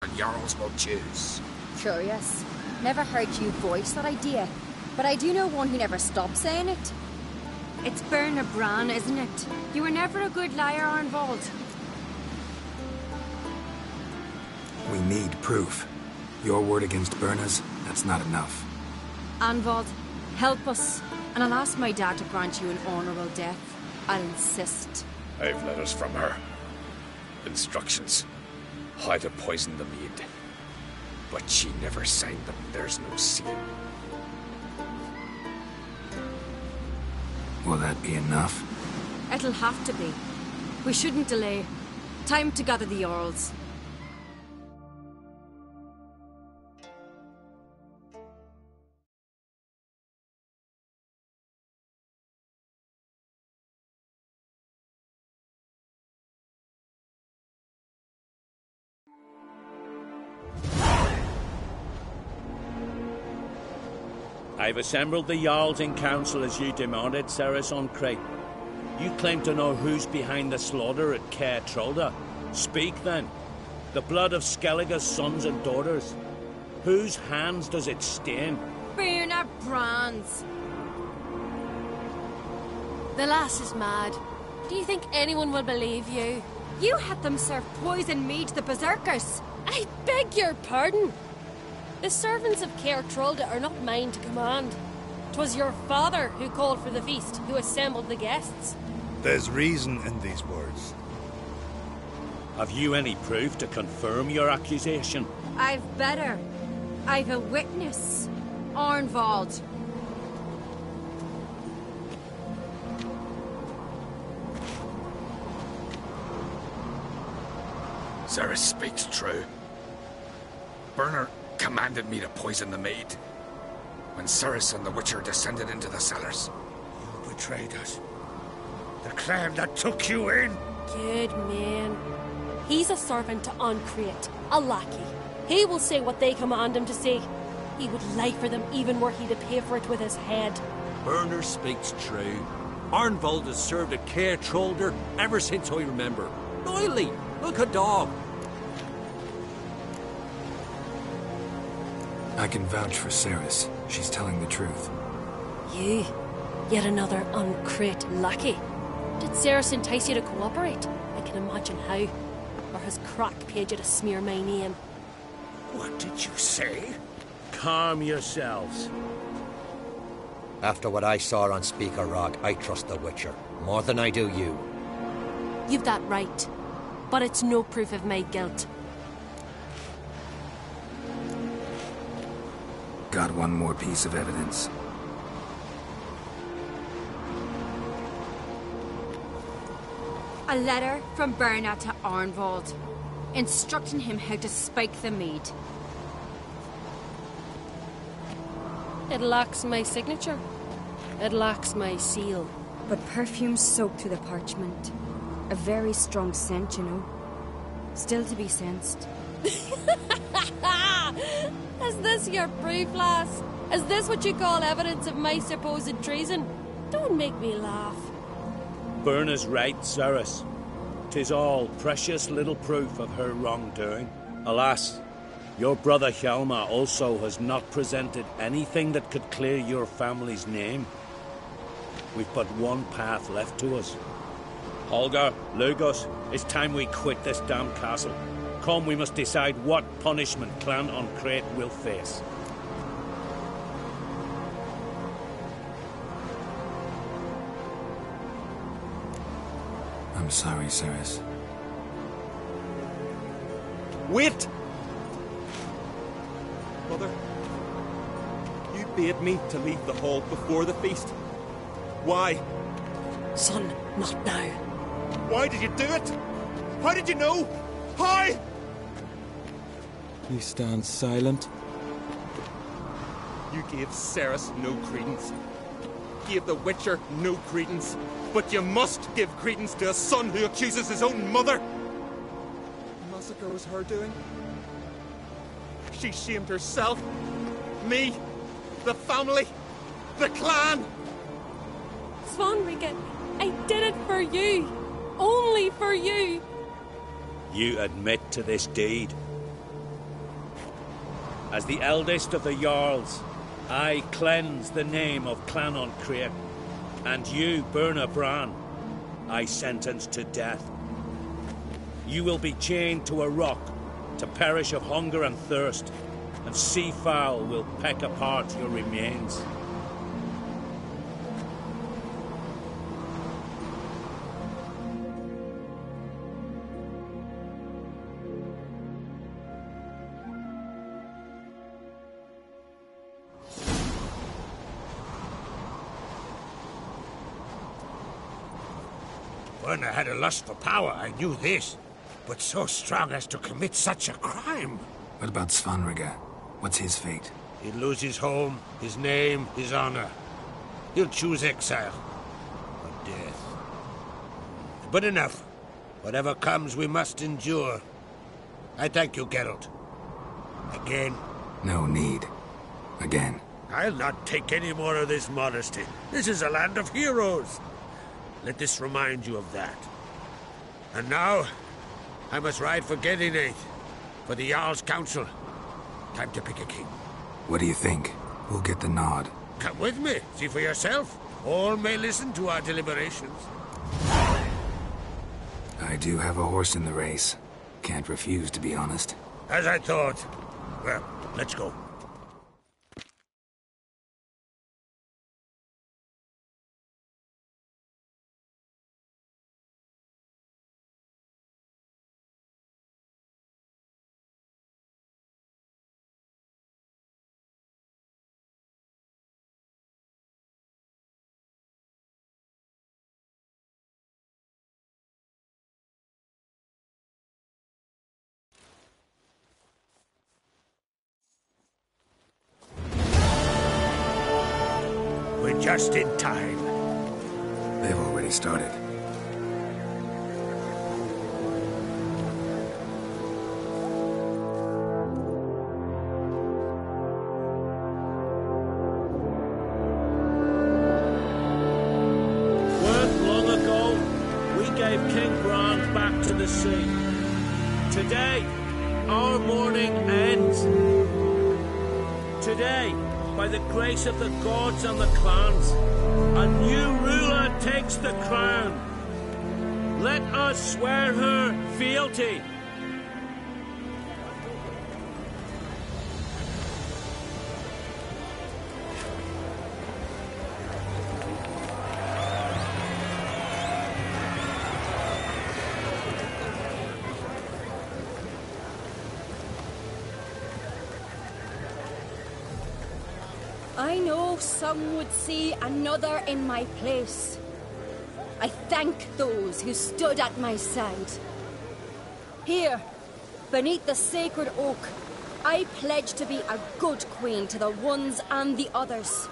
and Jarls will choose. Curious. Never heard you voice that idea, but I do know one who never stops saying it. It's Berna Bran, isn't it? You were never a good liar, Arnvold. We need proof. Your word against Berna's, that's not enough. Arnvold, help us, and I'll ask my dad to grant you an honourable death. I'll insist. I've letters from her. Instructions. How to poison the mead. But she never signed them. There's no seal. Will that be enough? It'll have to be. We shouldn't delay. Time to gather the Jarls. I've assembled the Jarls in council as you demanded, Cerys on Crate. You claim to know who's behind the slaughter at Caer Trolda. Speak then. The blood of Skellige's sons and daughters. Whose hands does it stain? Berna Bran's. The lass is mad. Do you think anyone will believe you? You had them serve poison mead to the berserkers. I beg your pardon. The servants of Caer Trolda are not mine to command. 'Twas your father who called for the feast, who assembled the guests. There's reason in these words. Have you any proof to confirm your accusation? I've better. I've a witness. Arnvold. Cerys speaks true. Berna commanded me to poison the maid. When Cerys and the Witcher descended into the cellars. You betrayed us. The clan that took you in. Good man. He's a servant to Ancrate, a lackey. He will say what they command him to say. He would lie for them even were he to pay for it with his head. Berner speaks true. Arnvold has served at Caer Trolder ever since I remember. Loyally, like a dog. I can vouch for Cerys. She's telling the truth. You, yet another Ancrate lackey. Did Cerys entice you to cooperate? I can imagine how. Or has Crack paid you to smear my name? What did you say? Calm yourselves. After what I saw on Speaker Rock, I trust the Witcher. More than I do you. You've that right. But it's no proof of my guilt. Got one more piece of evidence. A letter from Berna to Arnvold, instructing him how to spike the mead. It lacks my signature. It lacks my seal. But perfume soaked through the parchment. A very strong scent, you know. Still to be sensed. Is this your proof, lass? Is this what you call evidence of my supposed treason? Don't make me laugh. Berna's right, Cerys. 'Tis all precious little proof of her wrongdoing. Alas, your brother Hjalmar also has not presented anything that could clear your family's name. We've but one path left to us. Holger, Lugos, it's time we quit this damn castle. Come, we must decide what punishment Clan Ancrate will face. I'm sorry, Cerys. Wait! Mother, you bade me to leave the hall before the feast. Why? Son, not now. Why did you do it? How did you know? How? You stand silent. You gave Cerys no credence. Gave the Witcher no credence. But you must give credence to a son who accuses his own mother. The massacre was her doing. She shamed herself. Me. The family. The clan. Svanrige, I did it for you. Only for you. You admit to this deed. As the eldest of the Jarls, I cleanse the name of Clan on Crete, and you, Burna Bran, I sentence to death. You will be chained to a rock to perish of hunger and thirst, and sea fowl will peck apart your remains. Burna had a lust for power, I knew this. But so strong as to commit such a crime. What about Svanrige? What's his fate? He'll lose his home, his name, his honor. He'll choose exile. Or death. But enough. Whatever comes, we must endure. I thank you, Geralt. Again. No need. Again. I'll not take any more of this modesty. This is a land of heroes. Let this remind you of that. And now, I must ride for Gedinath, for the Jarl's Council. Time to pick a king. What do you think? Who'll get the nod? Come with me, see for yourself. All may listen to our deliberations. I do have a horse in the race. Can't refuse, to be honest. As I thought. Well, let's go. We're just in time. They've already started. Weren't long ago, we gave King Bran back to the sea. Today, our mourning ends. Today, by the grace of the gods and the clans, a new ruler takes the crown. Let us swear her fealty. I know some would see another in my place. I thank those who stood at my side. Here, beneath the sacred oak, I pledge to be a good queen to the ones and the others.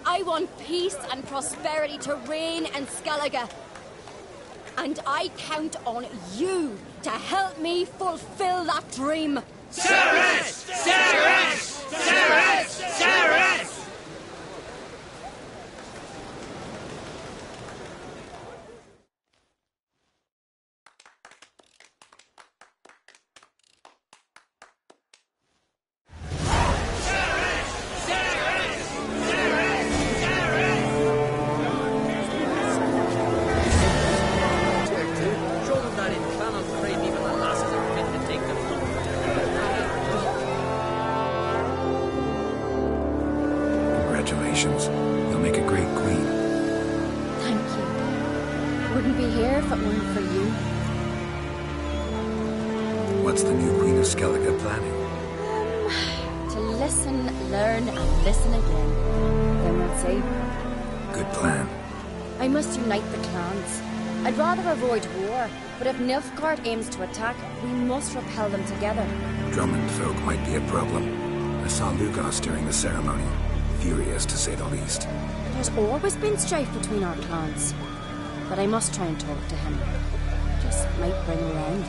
I want peace and prosperity to reign in Skellige. And I count on you to help me fulfill that dream. Cerys! Cerys! Cerys! Cerys! Congratulations. You'll make a great queen. Thank you. Wouldn't be here if it weren't for you. What's the new Queen of Skellige planning? To listen, learn, and listen again. Then we'll see. Good plan. I must unite the clans. I'd rather avoid war, but if Nilfgaard aims to attack, we must repel them together. Drummond folk might be a problem. I saw Lugos during the ceremony. Furious, to say the least. There's always been strife between our clans. But I must try and talk to him. Just might bring around.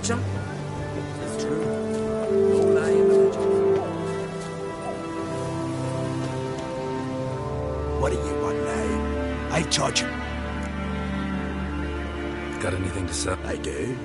Wicho? It's true. No lie in the legend. What do you want now? I've taught you. Got anything to say? I do.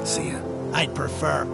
See ya. I'd prefer.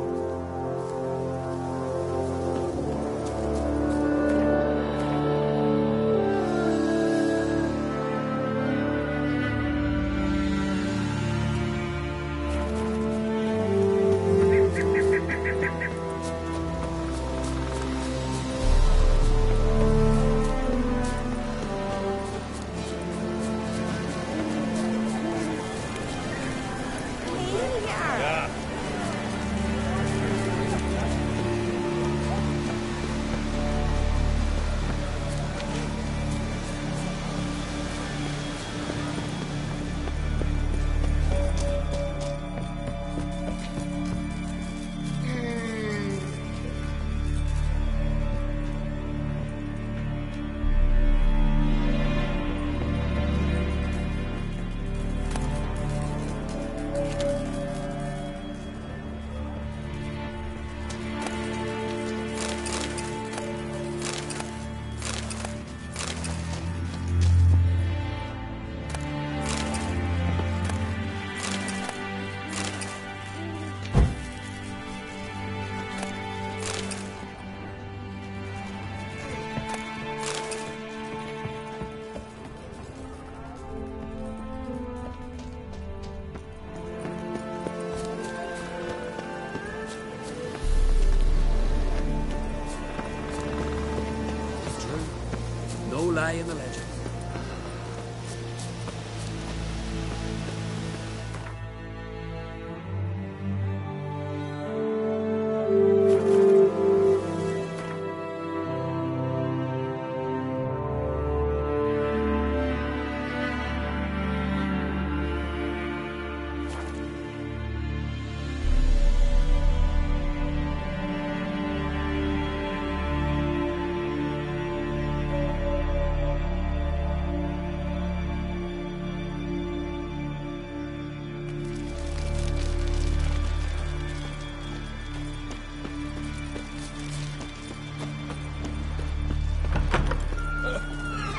day in the legend.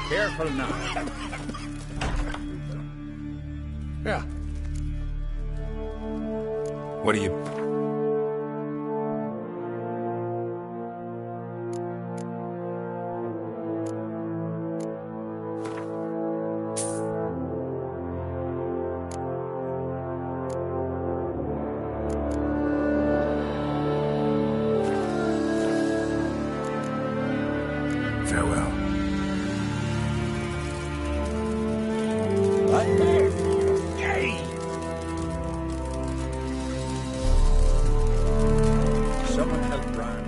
Careful now. Yeah. What are you... Farewell. Someone help Brian.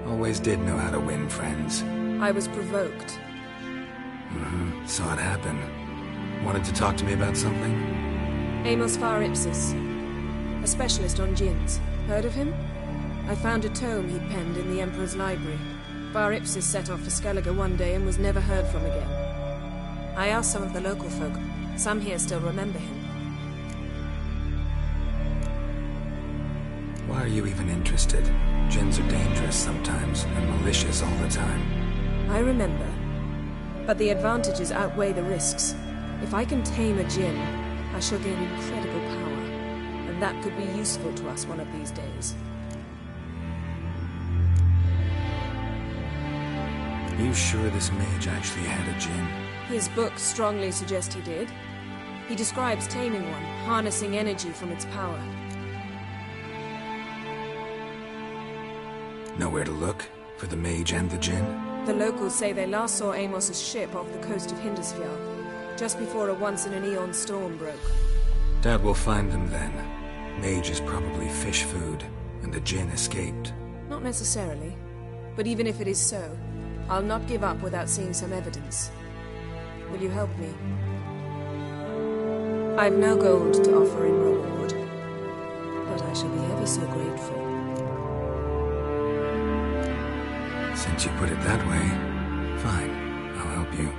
Always did know how to win friends. I was provoked. Saw it happen. Wanted to talk to me about something? Amos Var Ipsis, a specialist on djinns. Heard of him? I found a tome he'd penned in the Emperor's library. Var Ipsis set off for Skellige one day and was never heard from again. I asked some of the local folk. Some here still remember him. Why are you even interested? Djinns are dangerous sometimes, and malicious all the time. I remember. But the advantages outweigh the risks. If I can tame a djinn, I shall gain incredible power. And that could be useful to us one of these days. You sure this mage actually had a djinn? His books strongly suggest he did. He describes taming one, harnessing energy from its power. Nowhere to look? For the mage and the djinn? The locals say they last saw Amos's ship off the coast of Hindusfjall, just before a once-in-an-eon storm broke. Doubt we'll find them then. Mage is probably fish food, and the djinn escaped. Not necessarily. But even if it is so, I'll not give up without seeing some evidence. Will you help me? I've no gold to offer in reward, but I shall be ever so grateful. Since you put it that way, fine. I'll help you.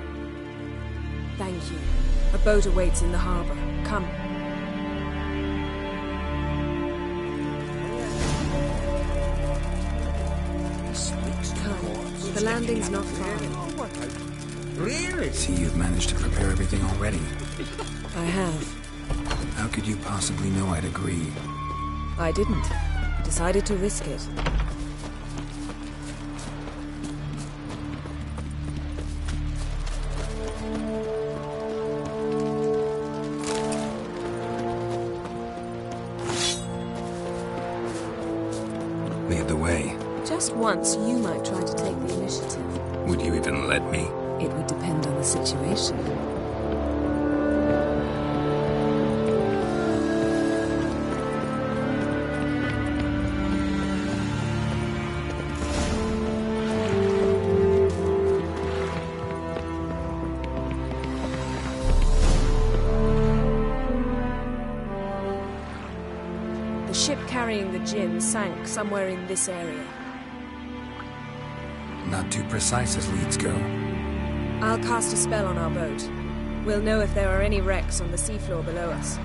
Thank you. A boat awaits in the harbor. Come. Come. The landing's not far. Really? See, you've managed to prepare everything already. I have. How could you possibly know I'd agree? I didn't. I decided to risk it. Lead the way. Just once, you might try to take the initiative. Would you even let me? It would depend on the situation. The ship carrying the djinn sank somewhere in this area. Not too precise as leads go. I'll cast a spell on our boat. We'll know if there are any wrecks on the seafloor below us.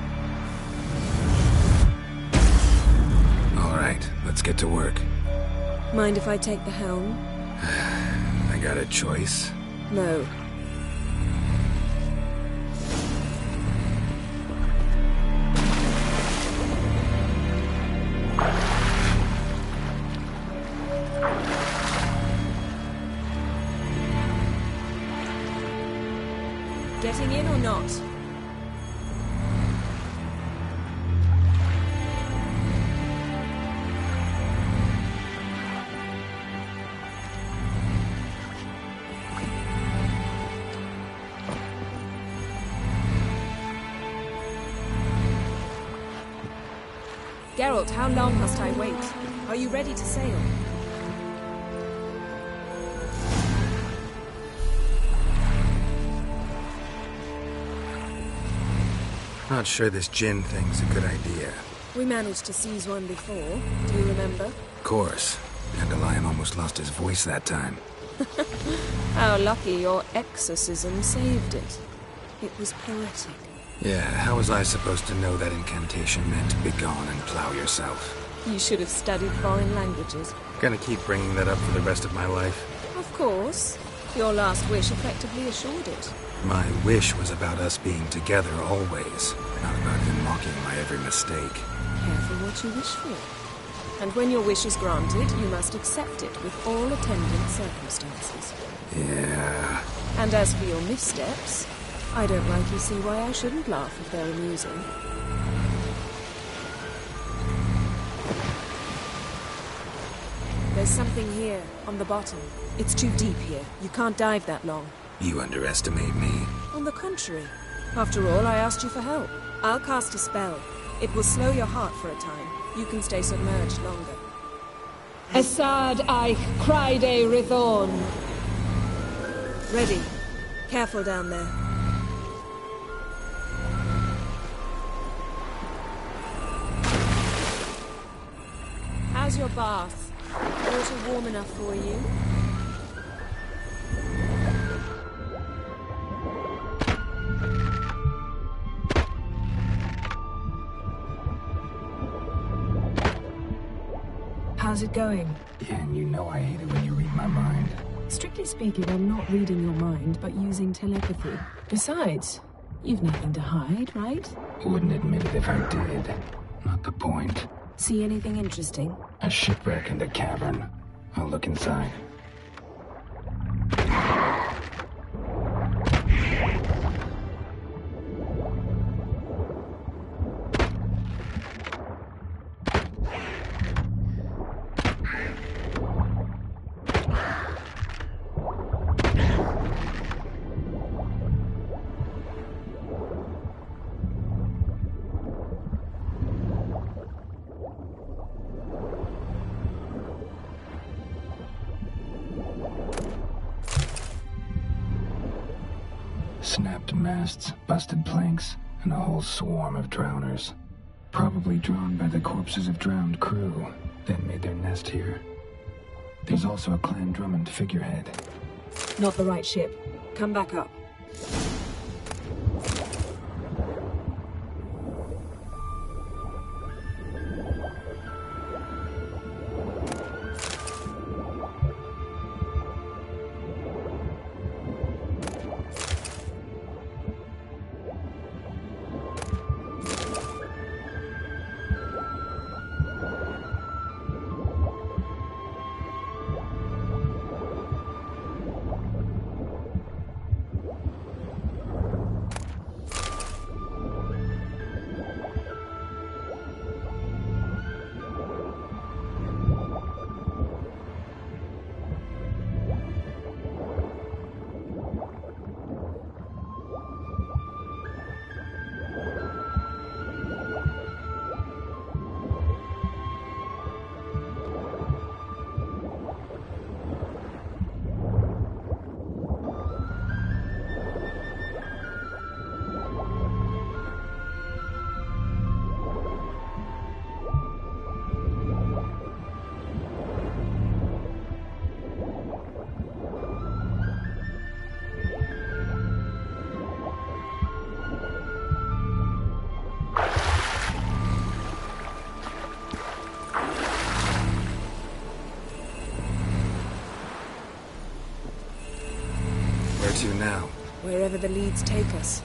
All right, let's get to work. Mind if I take the helm? I got a choice. No. Getting in or not? Geralt, how long must I wait? Are you ready to sail? Not sure this gin thing's a good idea. We managed to seize one before. Do you remember? Of course. Dandelion almost lost his voice that time. How lucky your exorcism saved it. It was poetic. Yeah, how was I supposed to know that incantation meant begone and plow yourself? You should have studied foreign languages. Gonna keep bringing that up for the rest of my life? Of course. Your last wish effectively assured it. My wish was about us being together always, not about him mocking my every mistake. Careful what you wish for. And when your wish is granted, you must accept it with all attendant circumstances. Yeah. And as for your missteps, I don't rightly see why I shouldn't laugh if they're amusing. There's something here, on the bottom. It's too deep here. You can't dive that long. You underestimate me. On the contrary. After all, I asked you for help. I'll cast a spell. It will slow your heart for a time. You can stay submerged longer. Assad Eich Criede Rithorn. Ready. Careful down there. How's your bath? Water warm enough for you? How's it going? Yeah, and you know I hate it when you read my mind. Strictly speaking, I'm not reading your mind, but using telepathy. Besides, you've nothing to hide, right? Wouldn't admit it if I did. Not the point. See anything interesting? A shipwreck in the cavern. I'll look inside. Snapped masts, busted planks, and a whole swarm of drowners. Probably drawn by the corpses of drowned crew, then made their nest here. There's also a Clan Drummond figurehead. Not the right ship. Come back up. To now? Wherever the leads take us.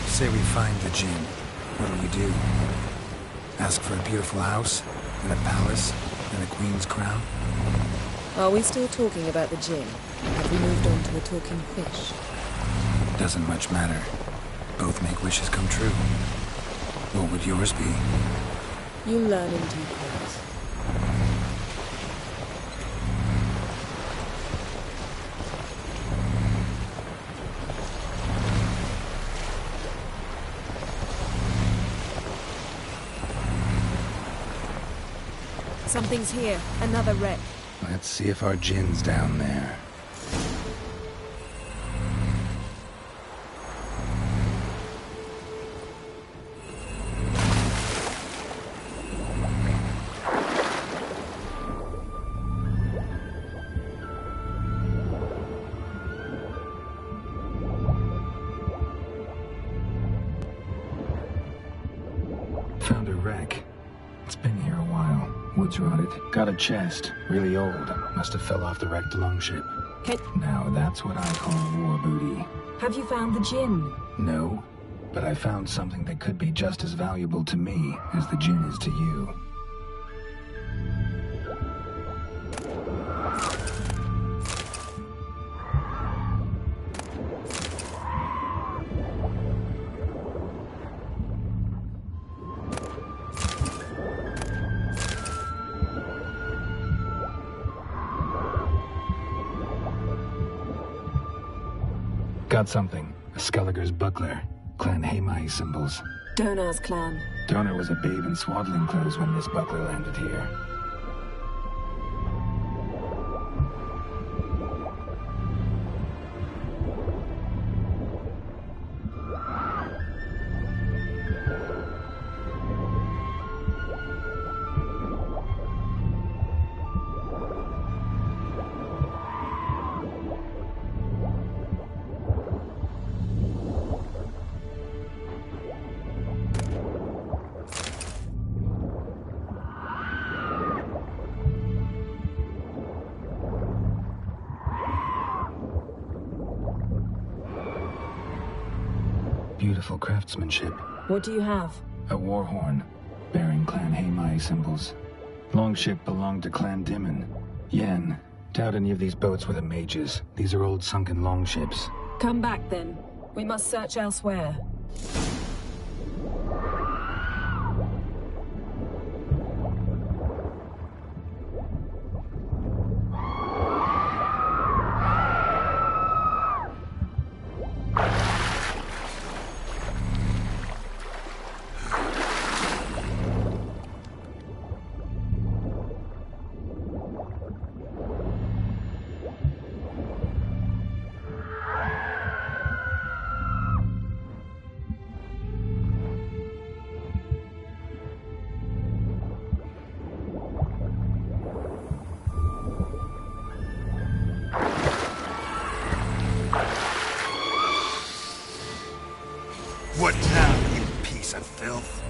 Say we find the Jinn. What'll you do? Ask for a beautiful house, and a palace, and a queen's crown? Are we still talking about the Jinn? Have we moved on to a talking fish? Doesn't much matter. Both make wishes come true. What would yours be? You'll learn in due course. Something's here. Another wreck. Let's see if our Jin's down there. Found a wreck. It's been here a while. Wood's rotted. Got a chest. Really old. Must have fell off the wrecked longship. Now that's what I call war booty. Have you found the Jinn? No, but I found something that could be just as valuable to me as the Jinn is to you. Got something. A Skelliger's buckler. Clan Hamai symbols. Donar's clan. Donar was a babe in swaddling clothes when this buckler landed here. Beautiful craftsmanship. What do you have? A war horn, bearing Clan Hamai symbols. Longship belonged to Clan Dimon. Yen, doubt any of these boats were the mages. These are old sunken longships. Come back then. We must search elsewhere. What now, you piece of filth?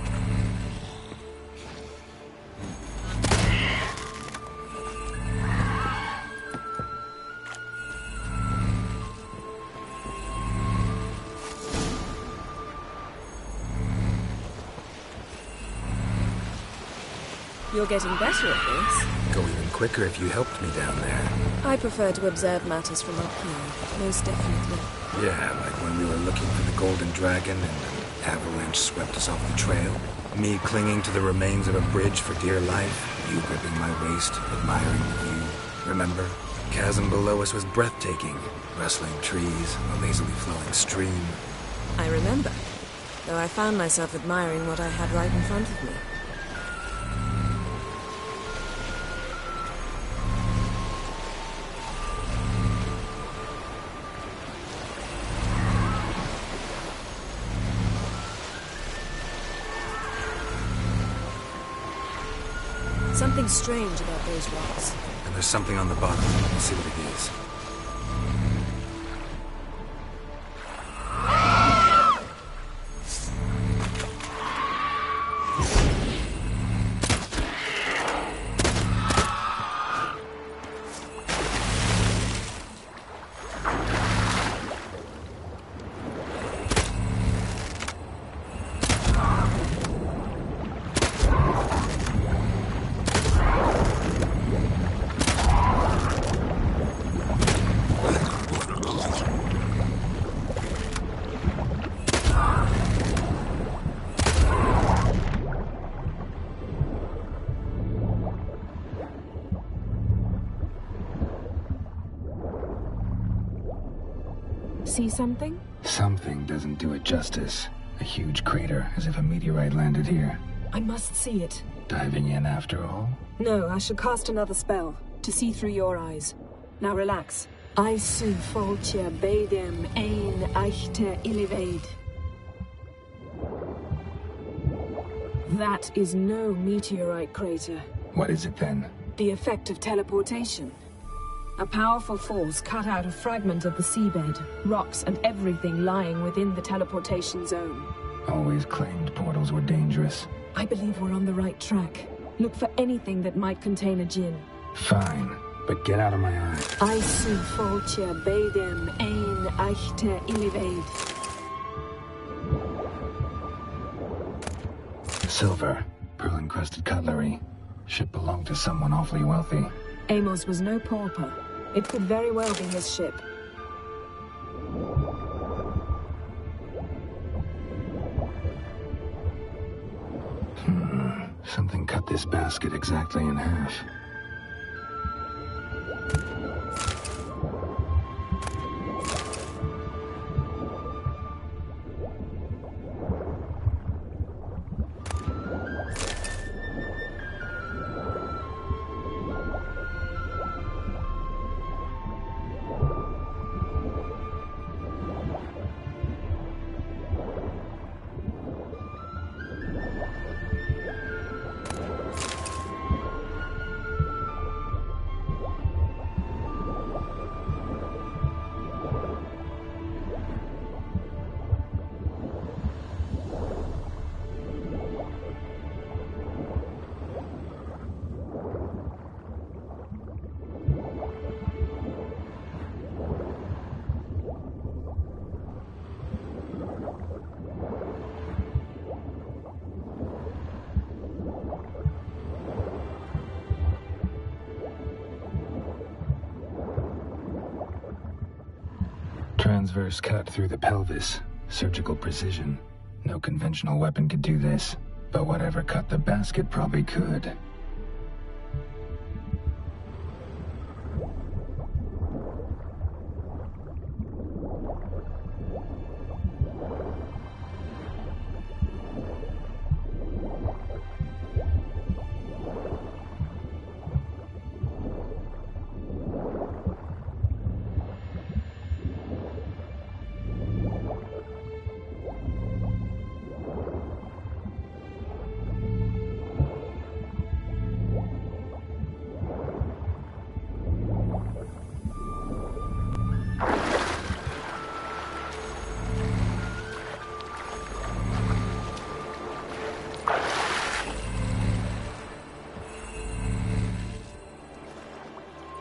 You're getting better at this. Go even quicker if you helped me down there. I prefer to observe matters from up here, most definitely. Yeah, like when we were looking for the Golden Dragon and an avalanche swept us off the trail. Me clinging to the remains of a bridge for dear life. You gripping my waist, admiring the view. Remember? Chasm below us was breathtaking. Rustling trees, a lazily flowing stream. I remember, though I found myself admiring what I had right in front of me. Something strange about those rocks. And there's something on the bottom. Let's see what it is. See something? Something doesn't do it justice. A huge crater, as if a meteorite landed here. I must see it. Diving in after all? No, I shall cast another spell, to see through your eyes. Now relax. Aisu foltia beidem ein eichte illivaid. That is no meteorite crater. What is it then? The effect of teleportation. A powerful force cut out a fragment of the seabed, rocks and everything lying within the teleportation zone. Always claimed portals were dangerous. I believe we're on the right track. Look for anything that might contain a djinn. Fine, but get out of my eye. Aisu foltia beidem ein eichte illivaid. Silver, pearl-encrusted cutlery. Ship belonged to someone awfully wealthy. Amos was no pauper. It could very well be his ship. Something cut this basket exactly in half. Transverse cut through the pelvis. Surgical precision. No conventional weapon could do this. But whatever cut the basket probably could.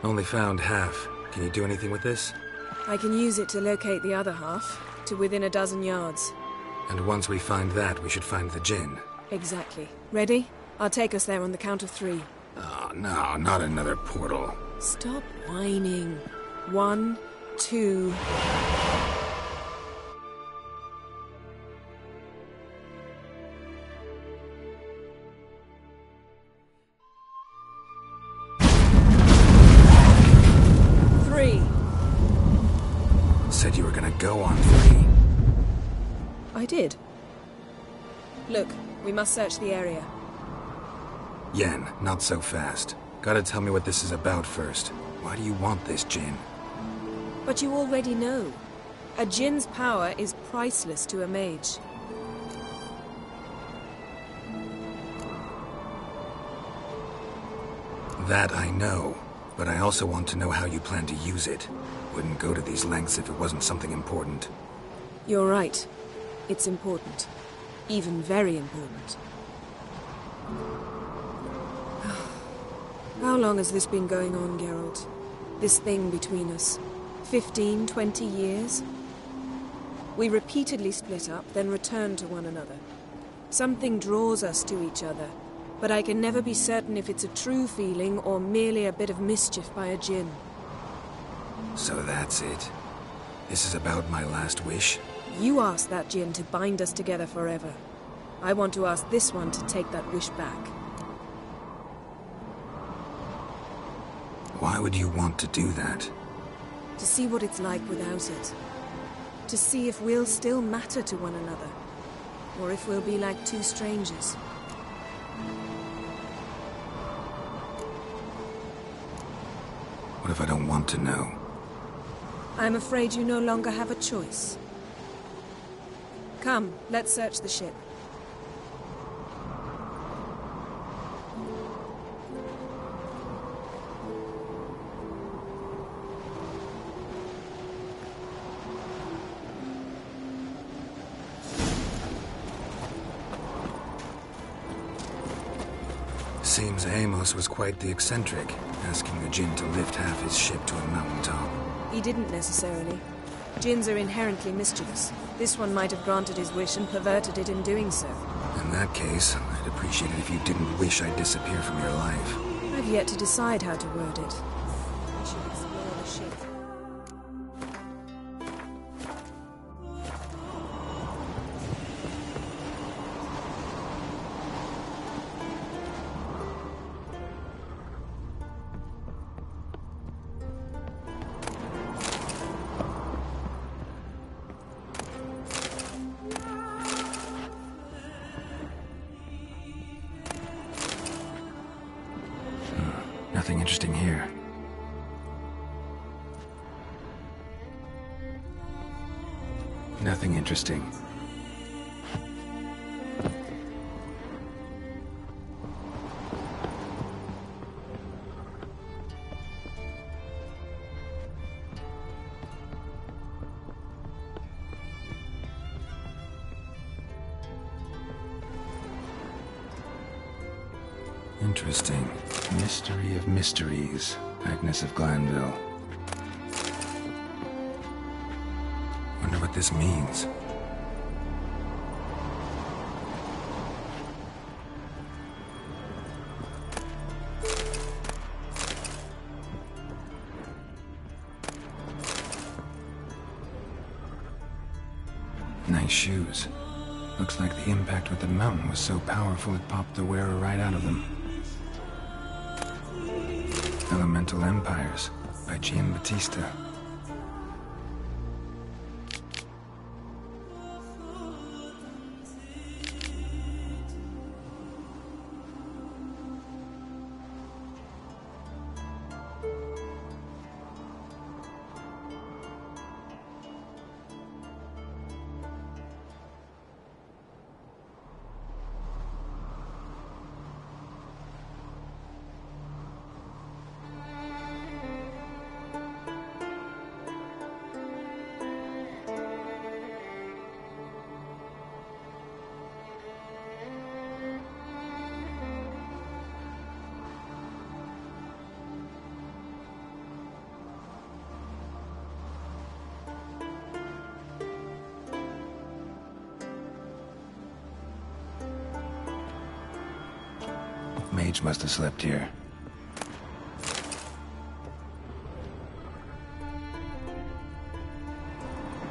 Only found half. Can you do anything with this? I can use it to locate the other half, to within a dozen yards. And once we find that, we should find the djinn. Exactly. Ready? I'll take us there on the count of 3. Oh, no, not another portal. Stop whining. 1, 2... Said you were gonna go on 3. I did. Look, we must search the area. Yen, not so fast. Gotta tell me what this is about first. Why do you want this djinn? But you already know. A djinn's power is priceless to a mage. That I know, but I also want to know how you plan to use it. Wouldn't go to these lengths if it wasn't something important. You're right. It's important. Even very important. How long has this been going on, Geralt? This thing between us? 15, 20 years? We repeatedly split up, then return to one another. Something draws us to each other, but I can never be certain if it's a true feeling or merely a bit of mischief by a djinn. So that's it. This is about my last wish? You asked that djinn to bind us together forever. I want to ask this one to take that wish back. Why would you want to do that? To see what it's like without it. To see if we'll still matter to one another. Or if we'll be like two strangers. if I don't want to know? I'm afraid you no longer have a choice. Come, let's search the ship. Seems Amos was quite the eccentric, asking the Jinn to lift half his ship to a mountaintop. He didn't necessarily. Jinns are inherently mischievous. This one might have granted his wish and perverted it in doing so. In that case, I'd appreciate it if you didn't wish I'd disappear from your life. I've yet to decide how to word it. We should explore the ship. Nothing interesting here. Nothing interesting. Interesting. Mystery of mysteries. Agnes of Glanville. Wonder what this means. Nice shoes. Looks like the impact with the mountain was so powerful it popped the wearer right out of them. Elemental Empires by Giambattista. Mage must have slept here.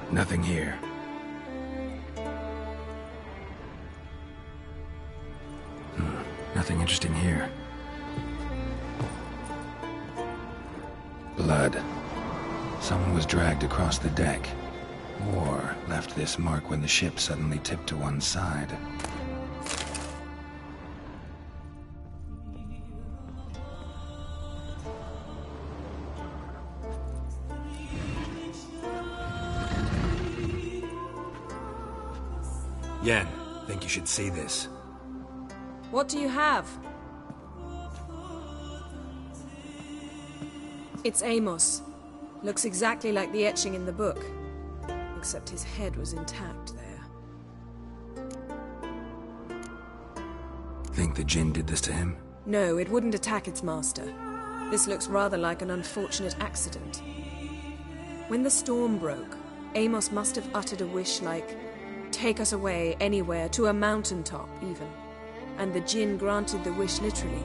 Nothing here. Nothing interesting here. Blood. Someone was dragged across the deck. Or left this mark when the ship suddenly tipped to one side. Yen, think you should see this. What do you have? It's Amos. Looks exactly like the etching in the book. Except his head was intact there. Think the Jinn did this to him? No, it wouldn't attack its master. This looks rather like an unfortunate accident. When the storm broke, Amos must have uttered a wish like, "Take us away, anywhere, to a mountaintop, even." And the Jinn granted the wish literally.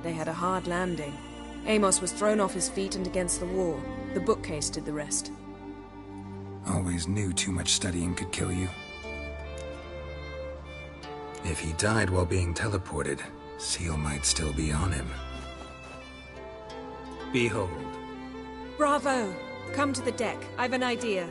They had a hard landing. Amos was thrown off his feet and against the wall. The bookcase did the rest. Always knew too much studying could kill you. If he died while being teleported, Seal might still be on him. Behold. Bravo! Come to the deck. I've an idea.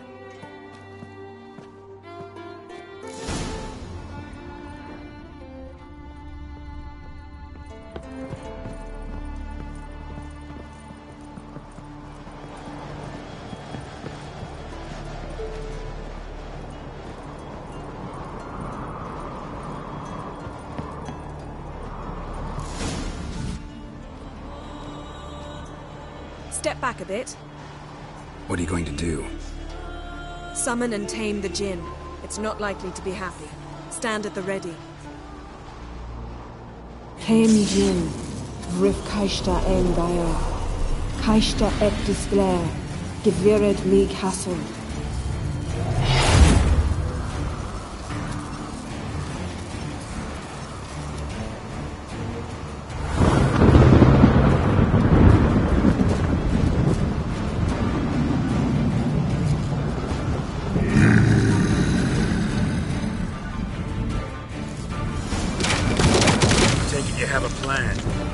Step back a bit. What are you going to do? Summon and tame the Jinn. It's not likely to be happy. Stand at the ready. Tame Jinn, Vrif Kaishta Engaya, Kaishta et Disglair, Gevired League Hassel.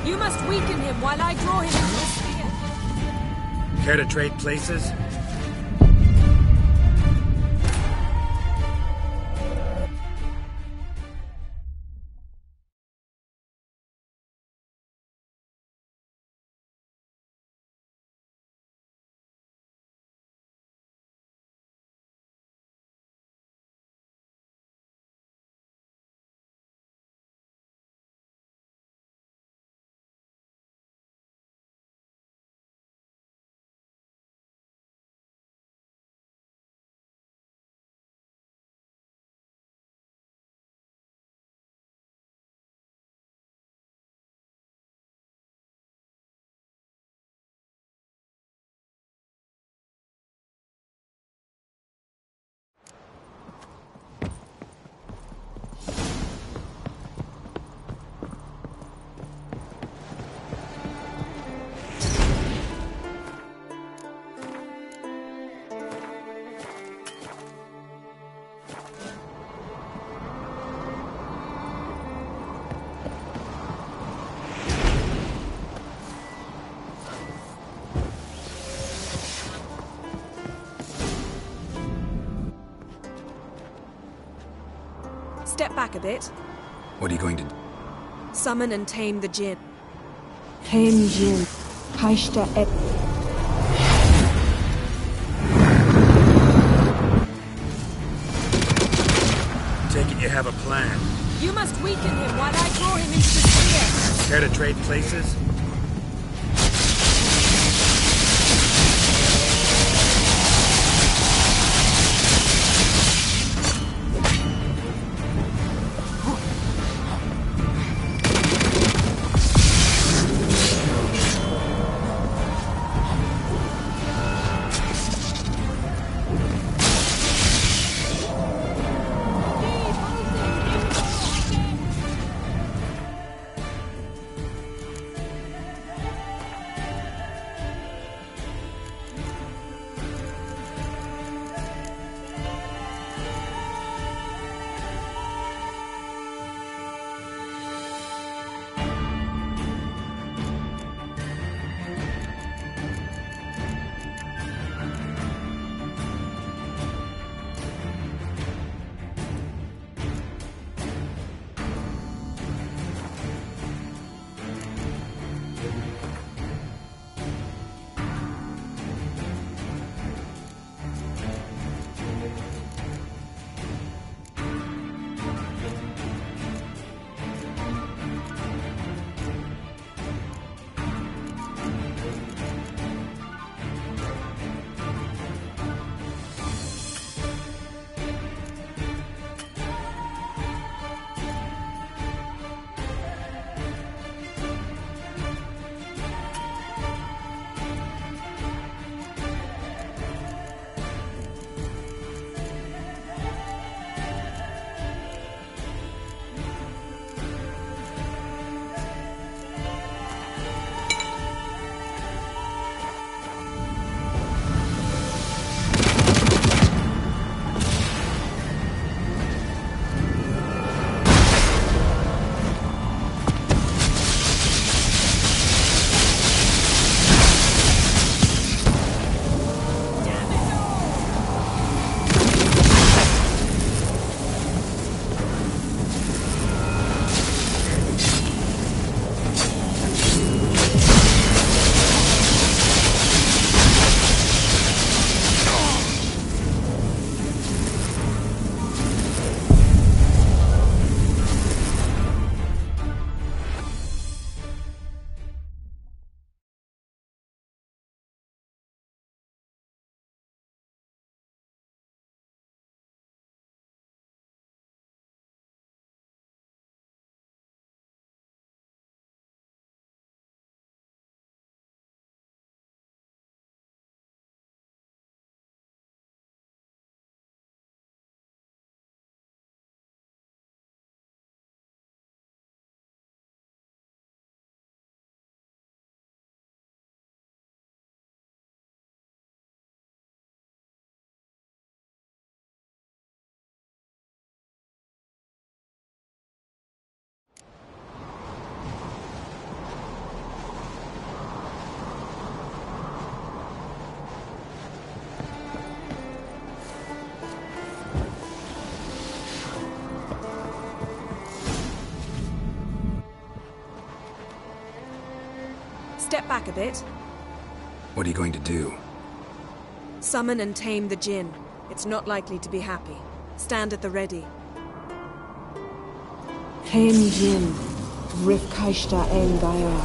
You must weaken him while I draw him into the sphere. Care to trade places? Step back a bit. What are you going to do? Summon and tame the Jinn. Tame Jinn, Kaishta et... Take it you have a plan. You must weaken him while I draw him into the sphere. Care to trade places? step back a bit? What are you going to do? Summon and tame the Jinn. It's not likely to be happy. Stand at the ready. Hen Jinn, Rif Kaishta Engaya,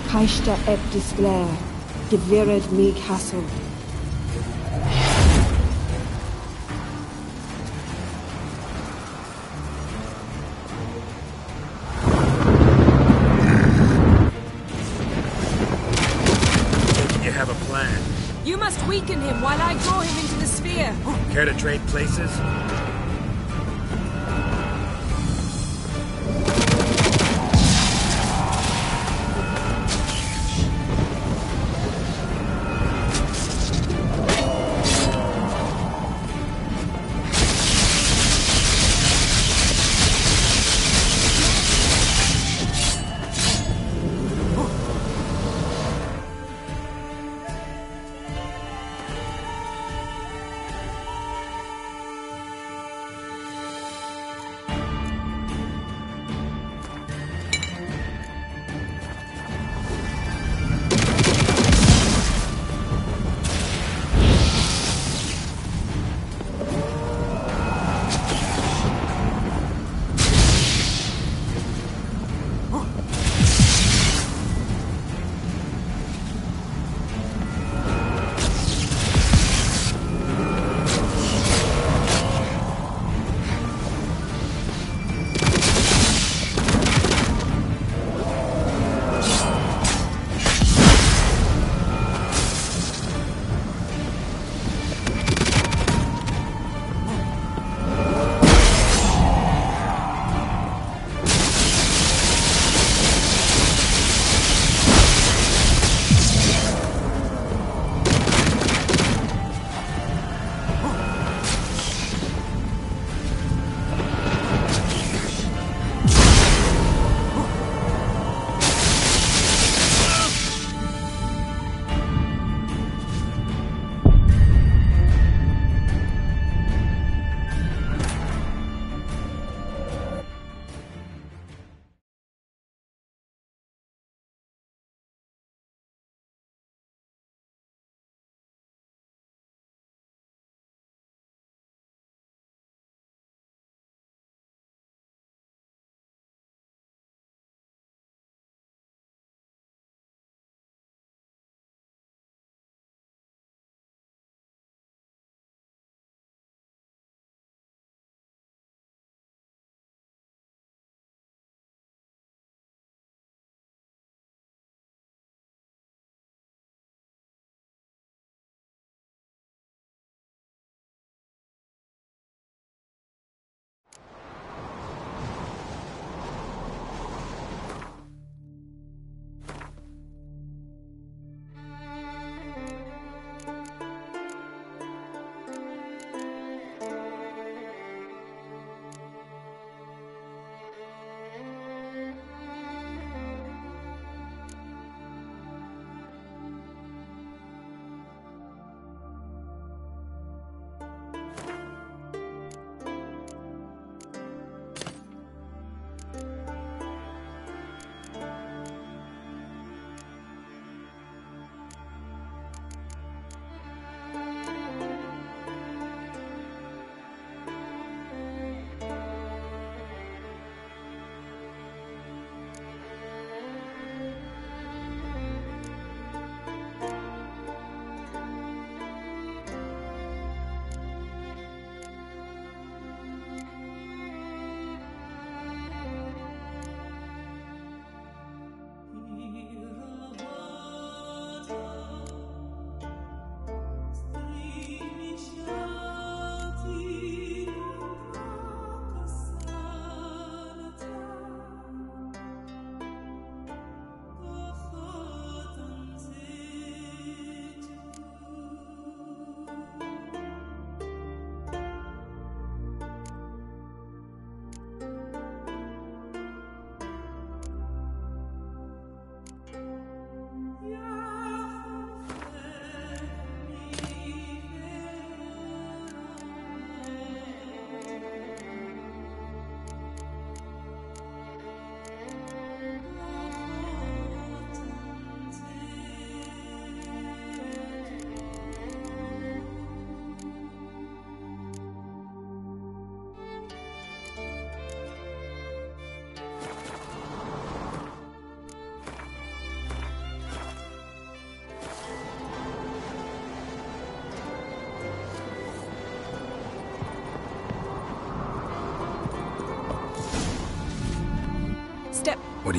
Kaishta Ep Displair, Gevired Mi Castle. You have a plan. You must weaken him while I draw him into the sphere. Care to trade places?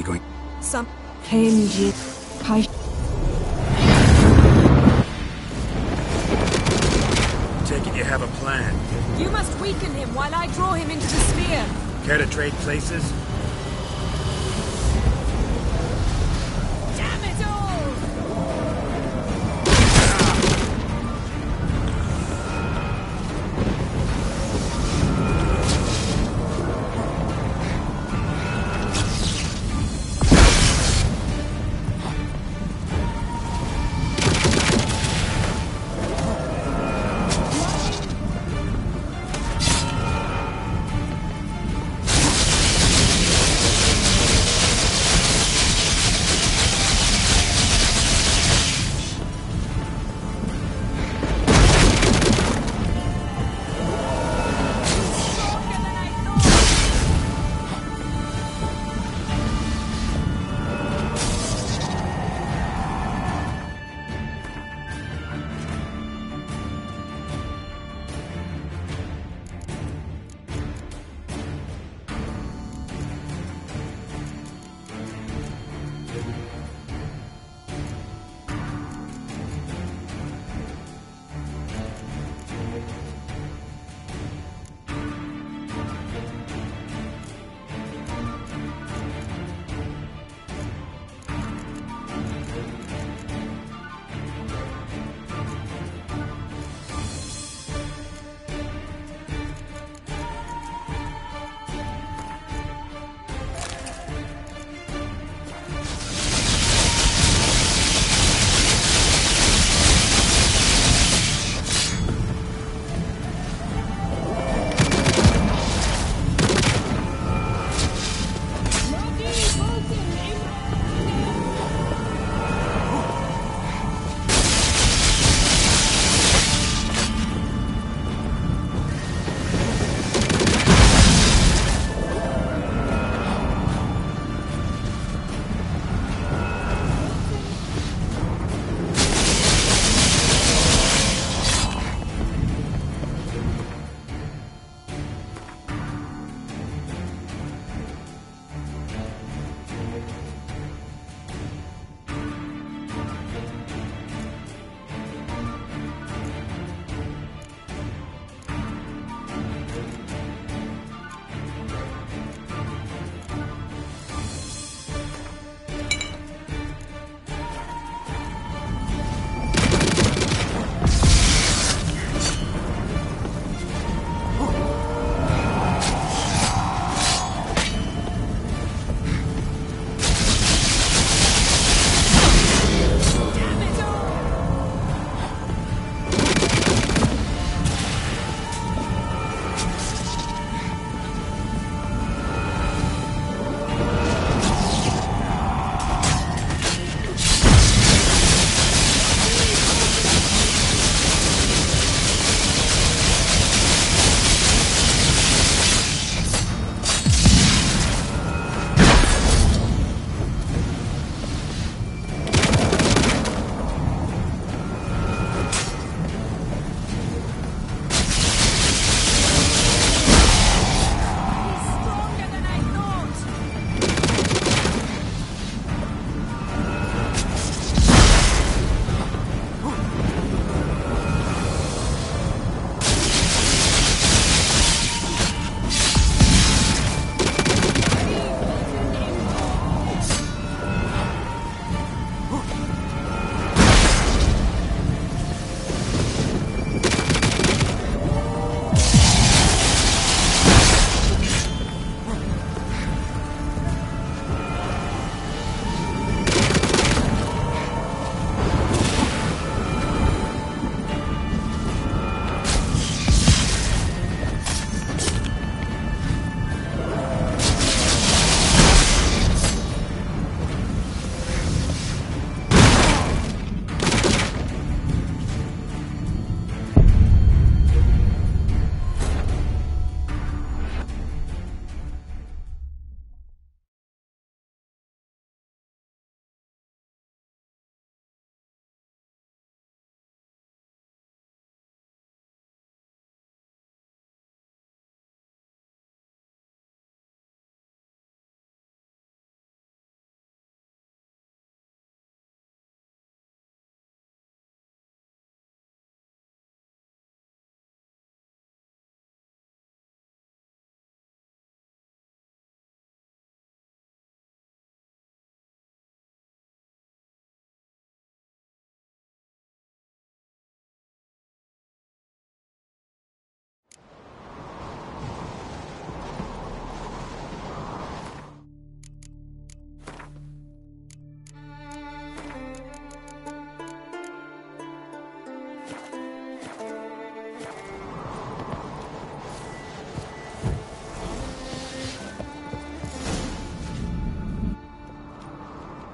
you going? Some... Take it you have a plan. You must weaken him while I draw him into the sphere. Care to trade places? Damn it all!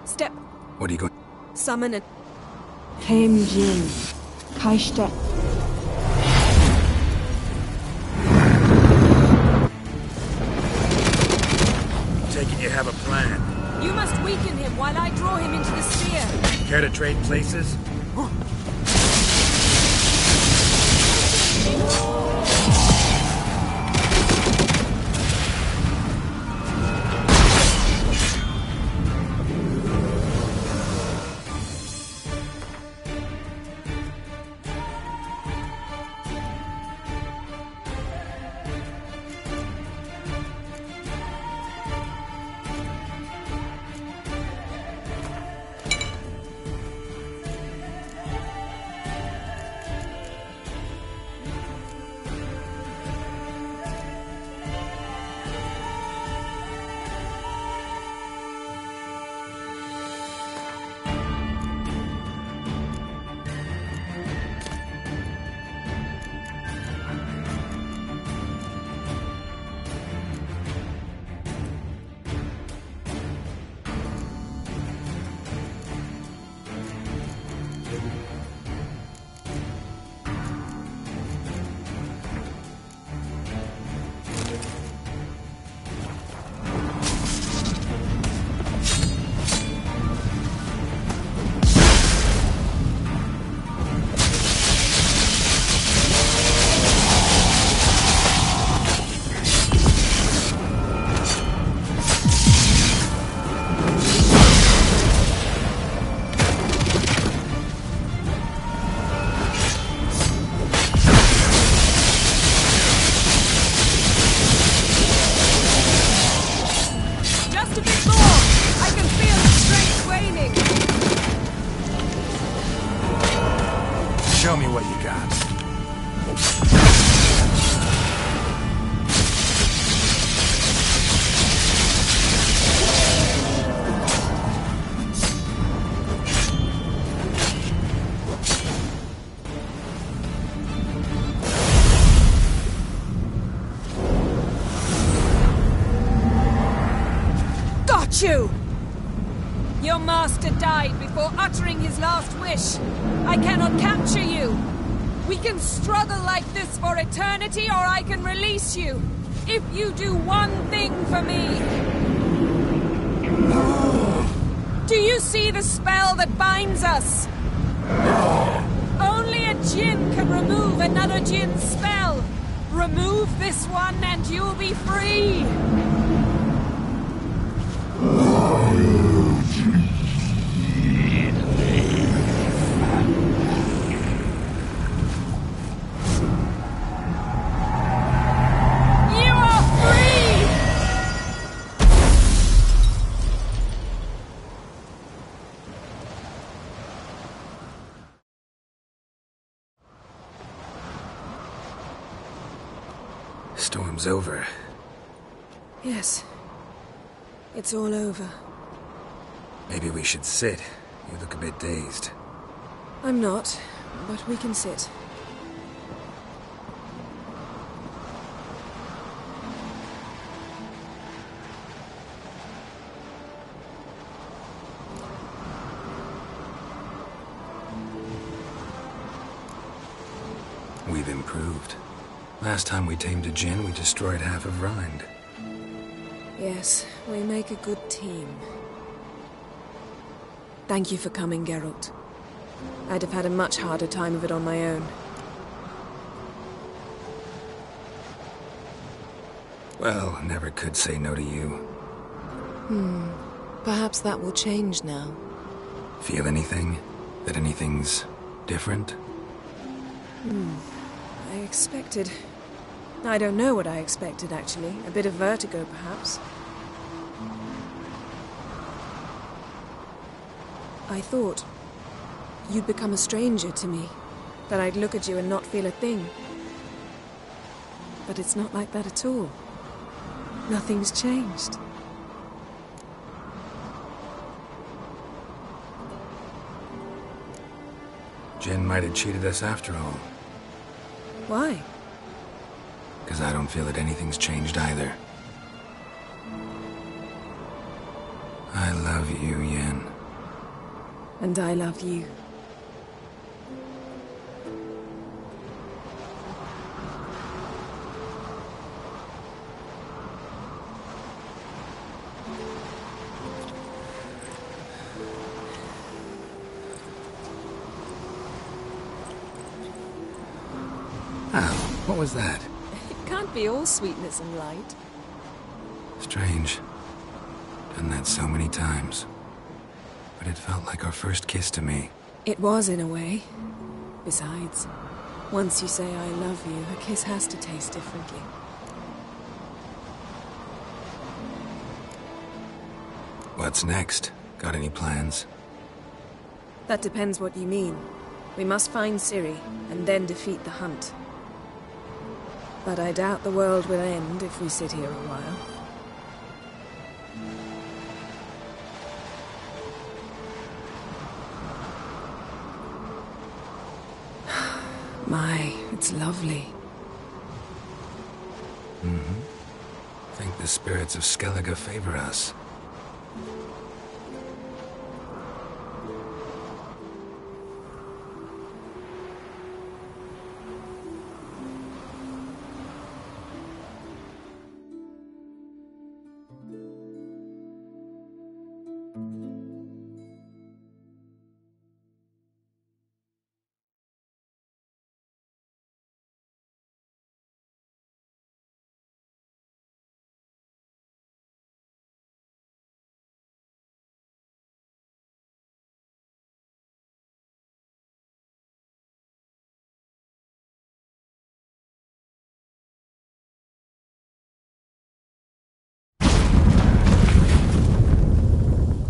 Step. What are you going... Summon a... Came Jin. Kai step. Taking you have a plan. You must weaken him while I draw him into the sphere. Care to trade places? Show me what you got. Got you! Your master died before uttering his last wish. I cannot capture you. We can struggle like this for eternity, or I can release you. If you do one thing for me. Do you see the spell that binds us? Only a djinn can remove another djinn's spell. Remove this one and you'll be free. Storm's over. Yes. It's all over. Maybe we should sit. You look a bit dazed. I'm not, but we can sit. We've improved. Last time we tamed a djinn, we destroyed half of Rind. Yes, we make a good team. Thank you for coming, Geralt. I'd have had a much harder time of it on my own. Well, never could say no to you. Perhaps that will change now. Feel anything? That anything's different? I expected... I don't know what I expected, actually. A bit of vertigo, perhaps. I thought you'd become a stranger to me. That I'd look at you and not feel a thing. But it's not like that at all. Nothing's changed. Jinn might have cheated us after all. Why? Because I don't feel that anything's changed either. I love you, Yen. And I love you. What was that? It can't be all sweetness and light. Strange. Done that so many times. But it felt like our first kiss to me. It was, in a way. Besides, once you say I love you, a kiss has to taste differently. What's next? Got any plans? That depends what you mean. We must find Ciri, and then defeat the hunt. But I doubt the world will end if we sit here a while. My, it's lovely. Think the spirits of Skellige favor us.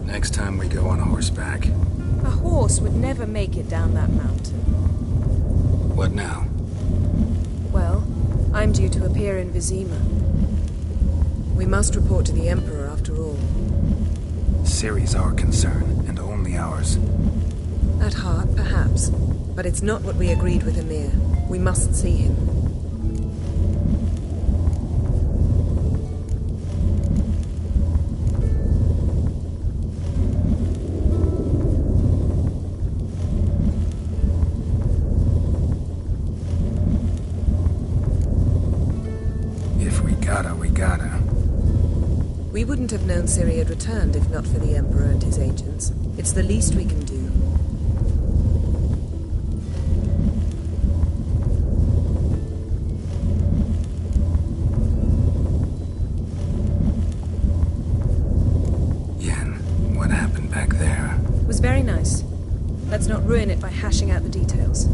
Next time we go on horseback. A horse would never make it down that mountain. What now? Well, I'm due to appear in Vizima. We must report to the Emperor after all. Ciri's our concern, and only ours. At heart, perhaps. But it's not what we agreed with Emir. We must see him. We wouldn't have known Ciri had returned if not for the Emperor and his agents. It's the least we can do. Yen, what happened back there? It was very nice. Let's not ruin it by hashing out the details.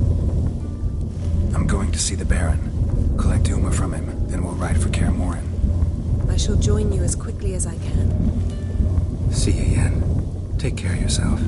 I'm going to see the Baron. Collect Uma from him, then we'll ride for Kaer Morhen. I shall join you as quickly as I can. See you, Yen. Take care of yourself.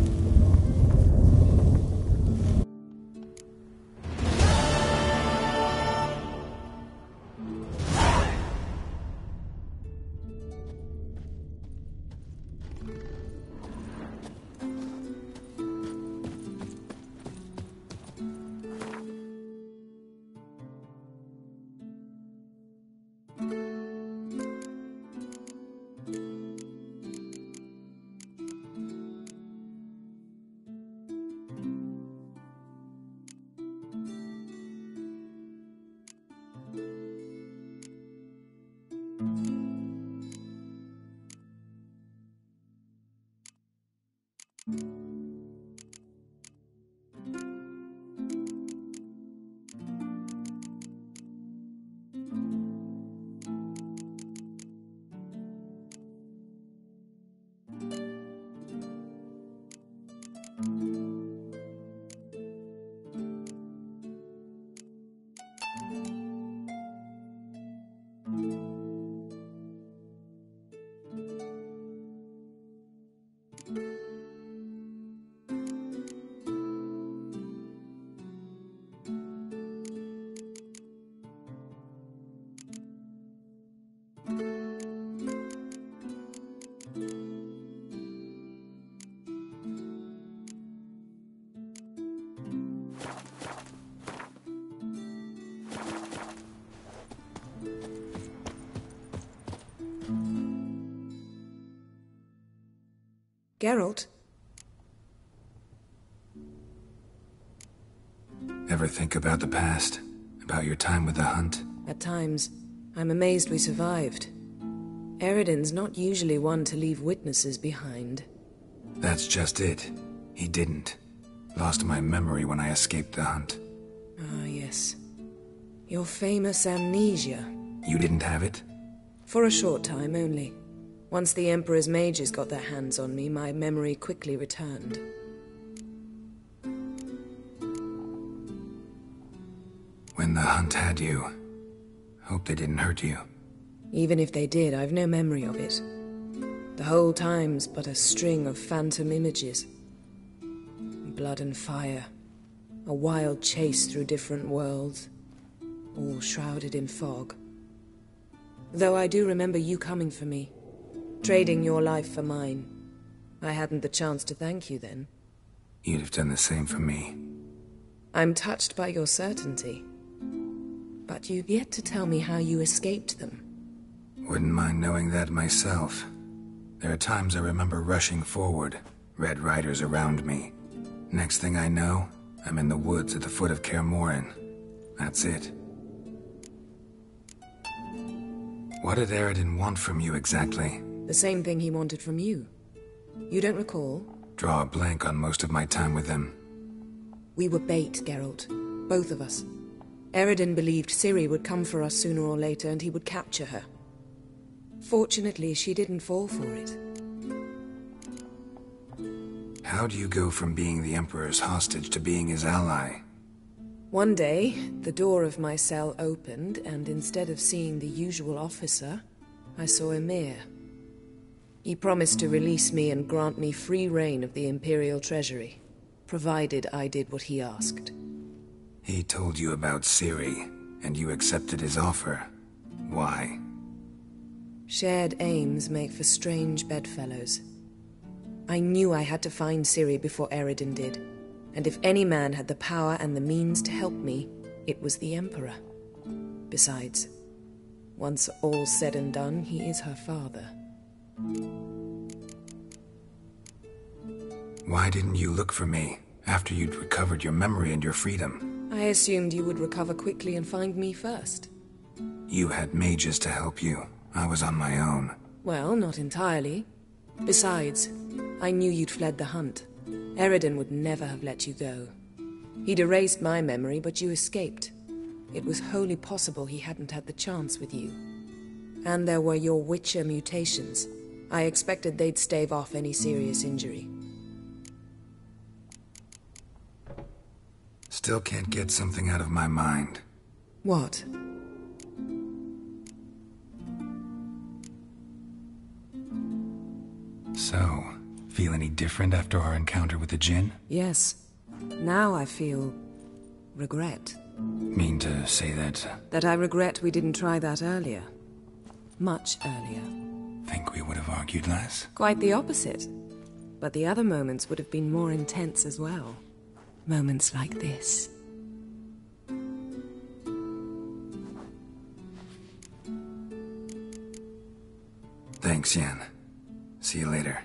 Geralt? Ever think about the past? About your time with the Hunt? At times, I'm amazed we survived. Eridan's not usually one to leave witnesses behind. That's just it. He didn't. Lost my memory when I escaped the Hunt. Ah, yes. Your famous amnesia. You didn't have it? For a short time only. Once the Emperor's mages got their hands on me, my memory quickly returned. When the Hunt had you, hope they didn't hurt you. Even if they did, I've no memory of it. The whole time's but a string of phantom images. Blood and fire. A wild chase through different worlds. All shrouded in fog. Though I do remember you coming for me. Trading your life for mine. I hadn't the chance to thank you then. You'd have done the same for me. I'm touched by your certainty. But you've yet to tell me how you escaped them. Wouldn't mind knowing that myself. There are times I remember rushing forward, Red Riders around me. Next thing I know, I'm in the woods at the foot of Kaer Morhen. That's it. What did Eridan want from you exactly? The same thing he wanted from you. You don't recall? Draw a blank on most of my time with him. We were bait, Geralt. Both of us. Eridan believed Ciri would come for us sooner or later and he would capture her. Fortunately, she didn't fall for it. How do you go from being the Emperor's hostage to being his ally? One day, the door of my cell opened, and instead of seeing the usual officer, I saw Emir. He promised to release me and grant me free reign of the Imperial Treasury, provided I did what he asked. He told you about Ciri, and you accepted his offer. Why? Shared aims make for strange bedfellows. I knew I had to find Ciri before Eridan did, and if any man had the power and the means to help me, it was the Emperor. Besides, once all's said and done, he is her father. Why didn't you look for me, after you'd recovered your memory and your freedom? I assumed you would recover quickly and find me first. You had mages to help you. I was on my own. Well, not entirely. Besides, I knew you'd fled the Hunt. Eridan would never have let you go. He'd erased my memory, but you escaped. It was wholly possible he hadn't had the chance with you. And there were your Witcher mutations. I expected they'd stave off any serious injury. Still can't get something out of my mind. What? So, feel any different after our encounter with the Djinn? Yes. Now I feel regret. Mean to say that? That I regret we didn't try that earlier. Much earlier. Think we would have argued less? Quite the opposite. But the other moments would have been more intense as well. Moments like this. Thanks, Yen. See you later.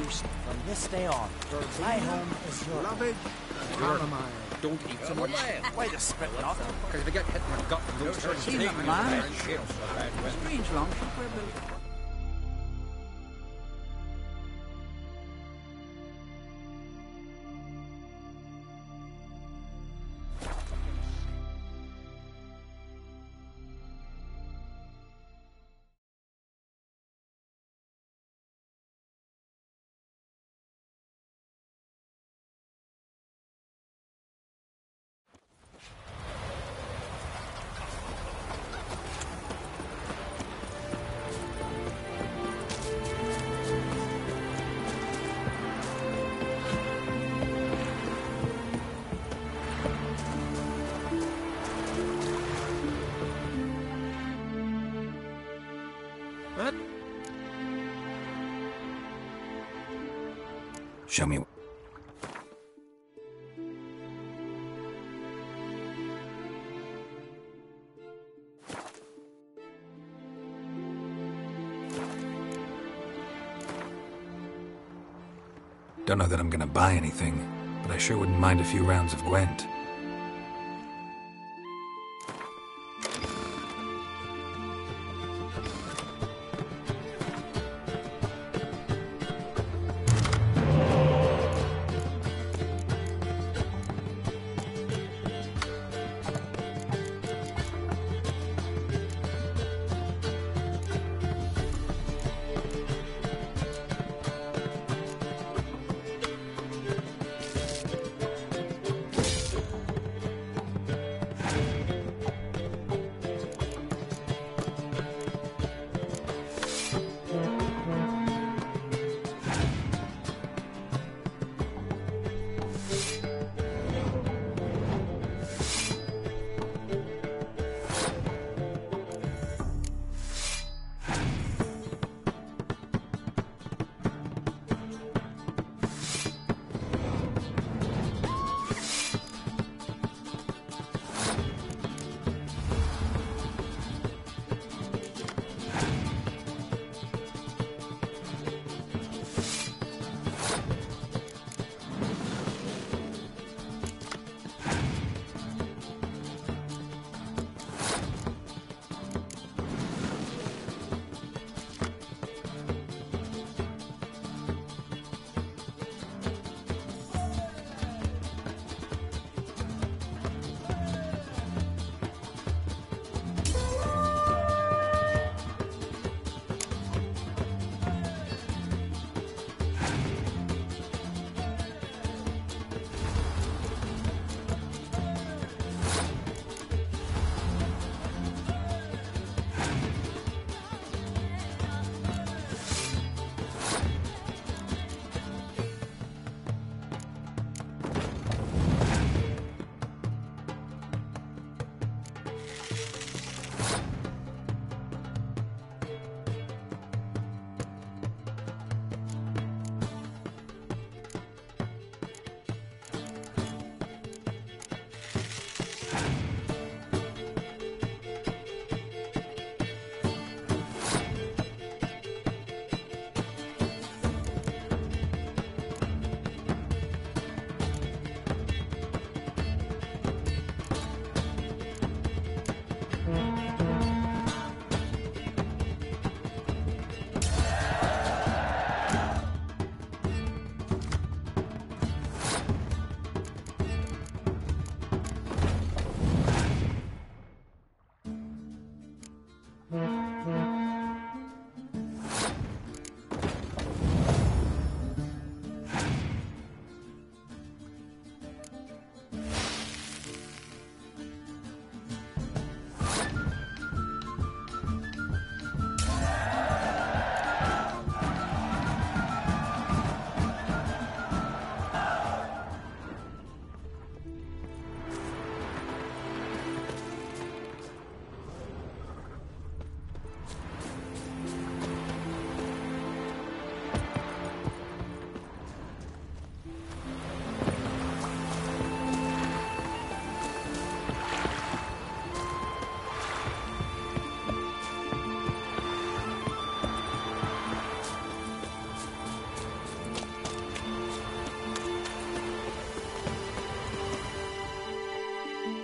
From this day on, my home is your Beloved, home. don't eat so much. Why the spit not? Because if you get hit in the gut with those turds, Seen them, man. Strange long shot we're built. What? Show me. Don't know that I'm gonna buy anything, but I sure wouldn't mind a few rounds of Gwent.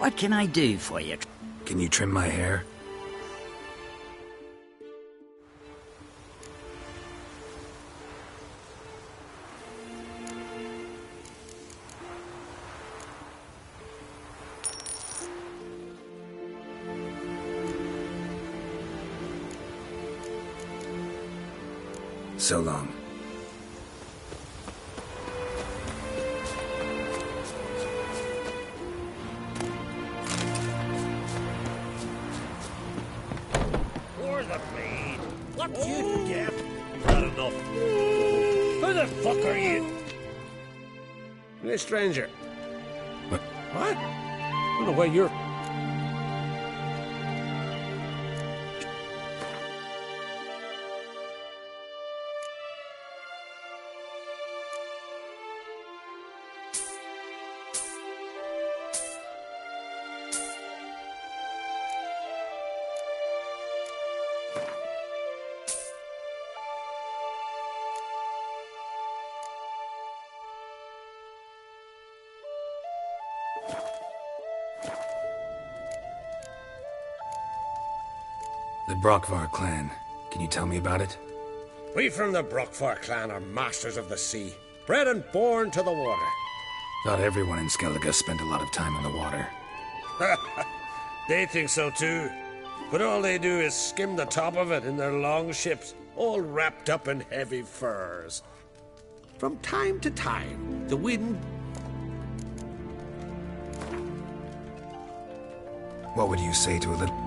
What can I do for you? Can you trim my hair? So long. For the blade. What you get? Not enough. Who the fuck are you? You're a stranger. What? What? I don't know where you're... The Brockvar clan. Can you tell me about it? We from the Brockvar clan are masters of the sea, bred and born to the water. Not everyone in Skellige spent a lot of time on the water. They think so too. But all they do is skim the top of it in their long ships, all wrapped up in heavy furs. From time to time, the wind... What would you say to a little...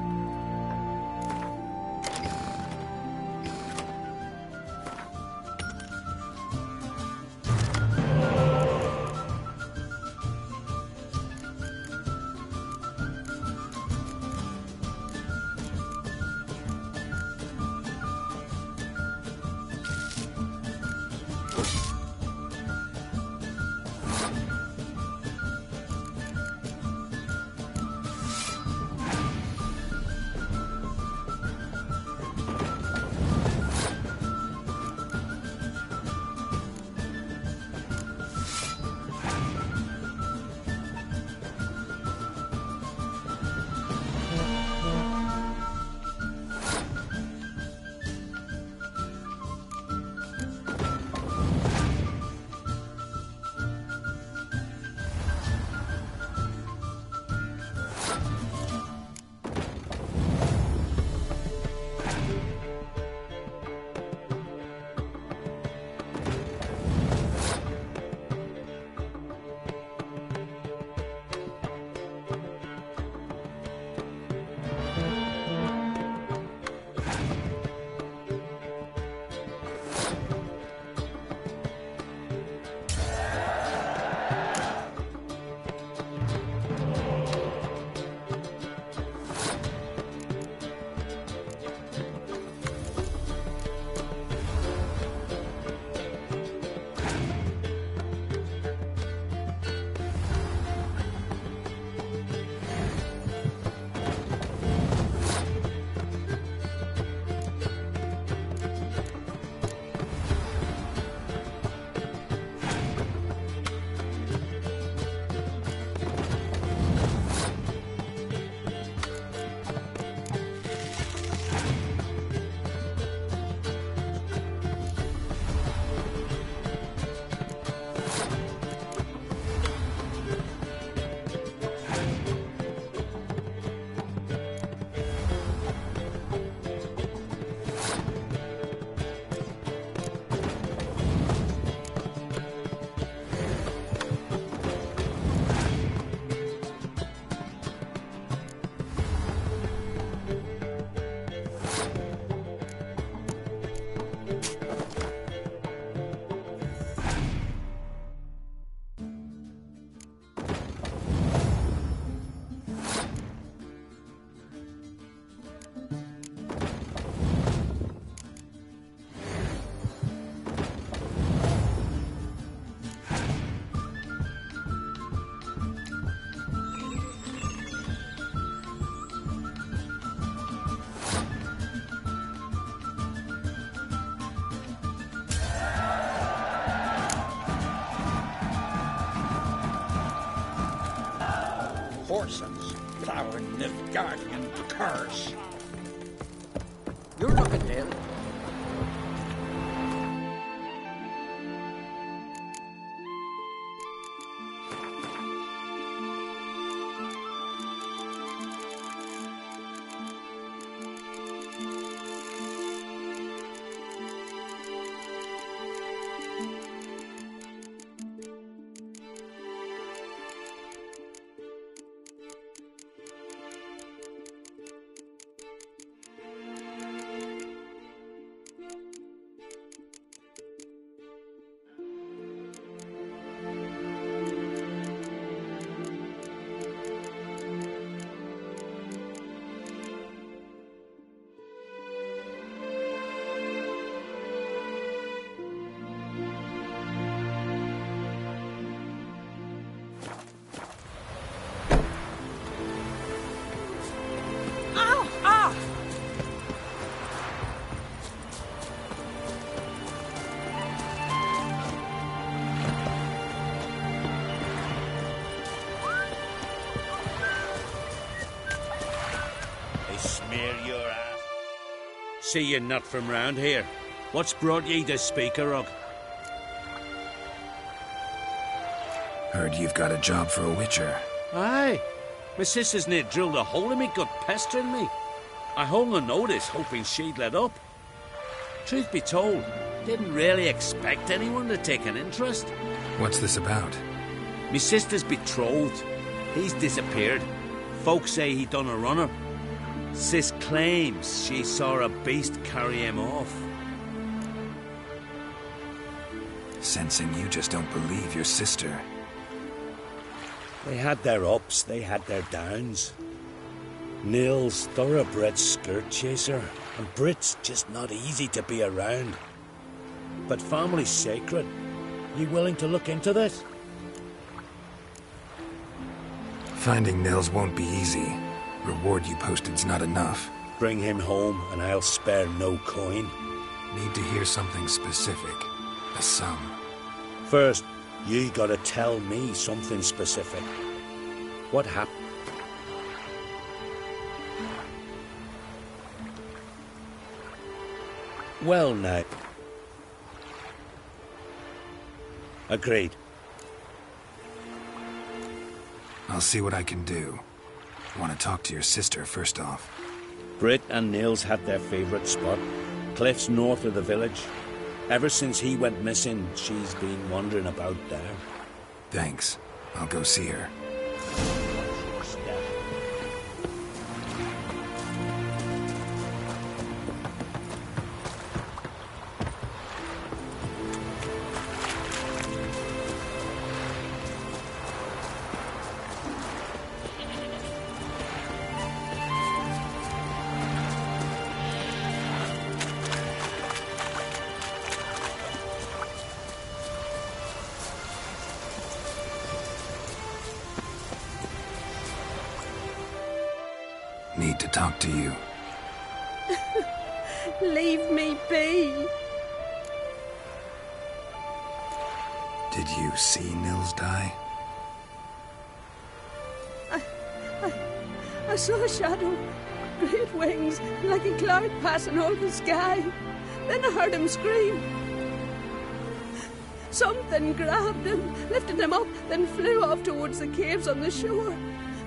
Horsens. plowing Nilfgaardian curse. You're looking, Dale. See you're not from round here. What's brought ye to Speaker-Rug? Heard you've got a job for a witcher. Aye. My sister's near drilled a hole in me gut, pestering me. I hung a notice, hoping she'd let up. Truth be told, didn't really expect anyone to take an interest. What's this about? Me sister's betrothed. He's disappeared. Folks say he done a runner. Sis claims she saw a beast carry him off. Sensing you just don't believe your sister. They had their ups, they had their downs. Nils, thoroughbred skirt chaser, and Brit's just not easy to be around. But family's sacred. You willing to look into this? Finding Nils won't be easy. Reward you posted's not enough. Bring him home and I'll spare no coin. Need to hear something specific. A sum. First, you gotta tell me something specific. What happened? Well now. Agreed. I'll see what I can do. Want to talk to your sister first off. Brit and Nils had their favourite spot. Cliffs north of the village. Ever since he went missing, she's been wandering about there. Thanks. I'll go see her. Need to talk to you. Leave me be. Did you see Nils die? I saw a shadow, great wings, like a cloud passing over the sky. Then I heard him scream. Something grabbed him, lifted him up, then flew off towards the caves on the shore.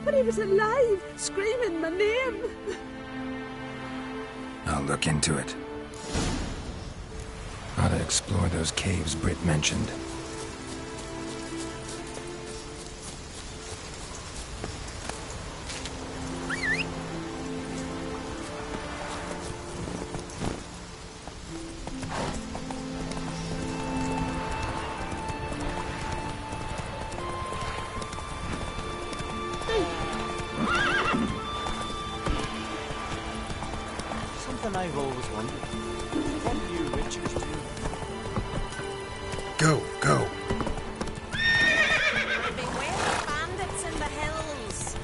But he was alive, screaming my name. I'll look into it. Ought to explore those caves Britt mentioned. I've always wondered. What do you witchers do? Go, go. Beware of bandits in the hills.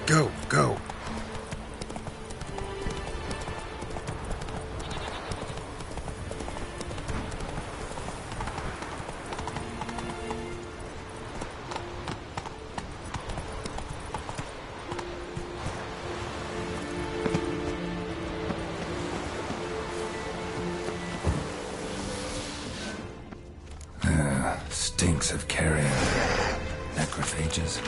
Go, go. Stinks of carrion. Necrophages.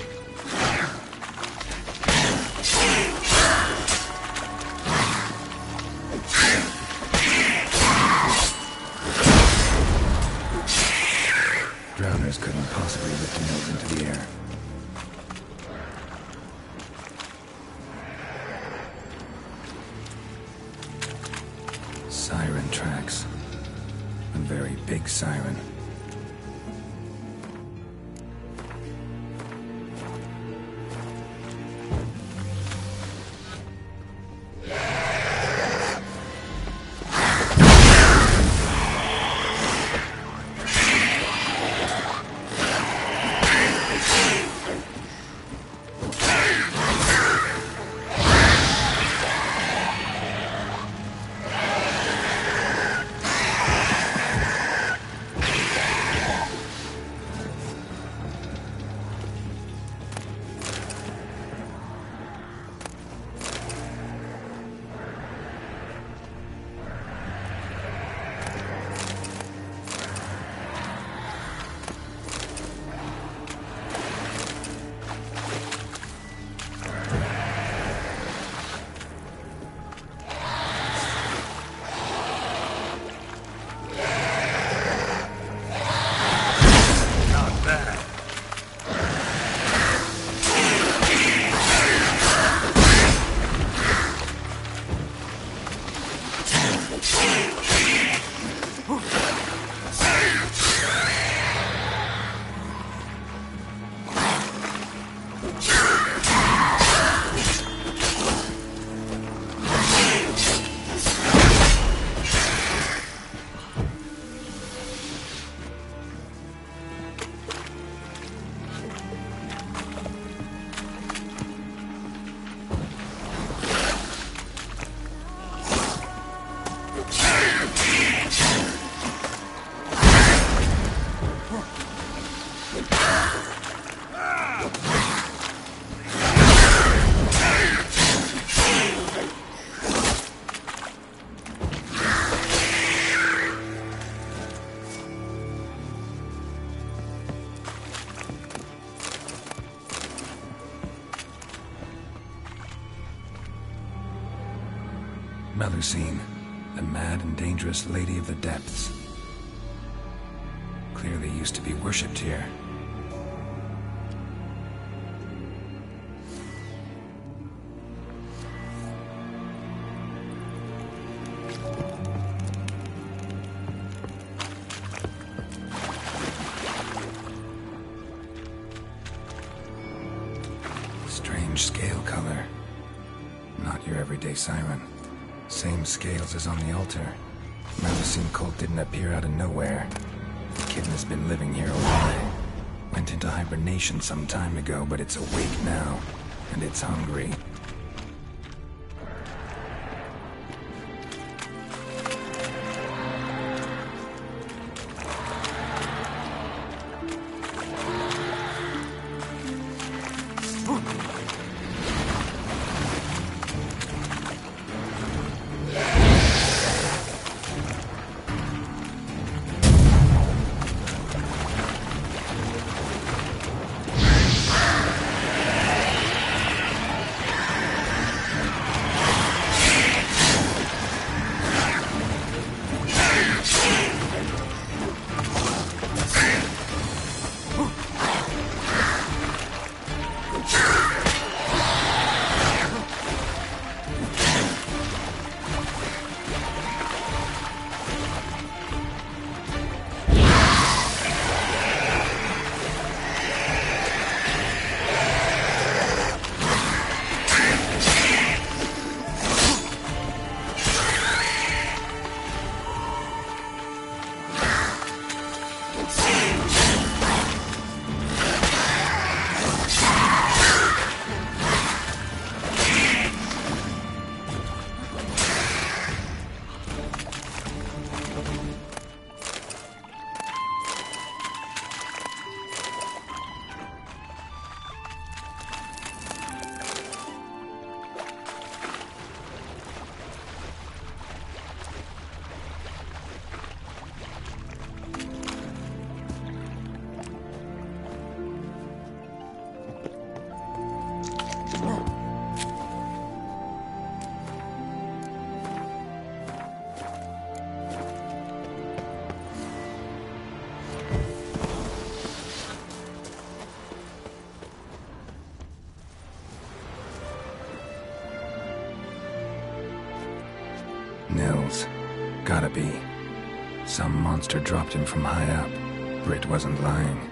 Drowners couldn't possibly lift an elf into the air. Siren tracks. A very big siren. Melusine, the mad and dangerous lady of the depths. Clearly used to be worshipped here. Strange scale color. Not your everyday siren. Same scales as on the altar. Melusine cult didn't appear out of nowhere. The kitten has been living here a while. Went into hibernation some time ago, but it's awake now. And it's hungry. Nils. Gotta be. Some monster dropped him from high up. Britt wasn't lying.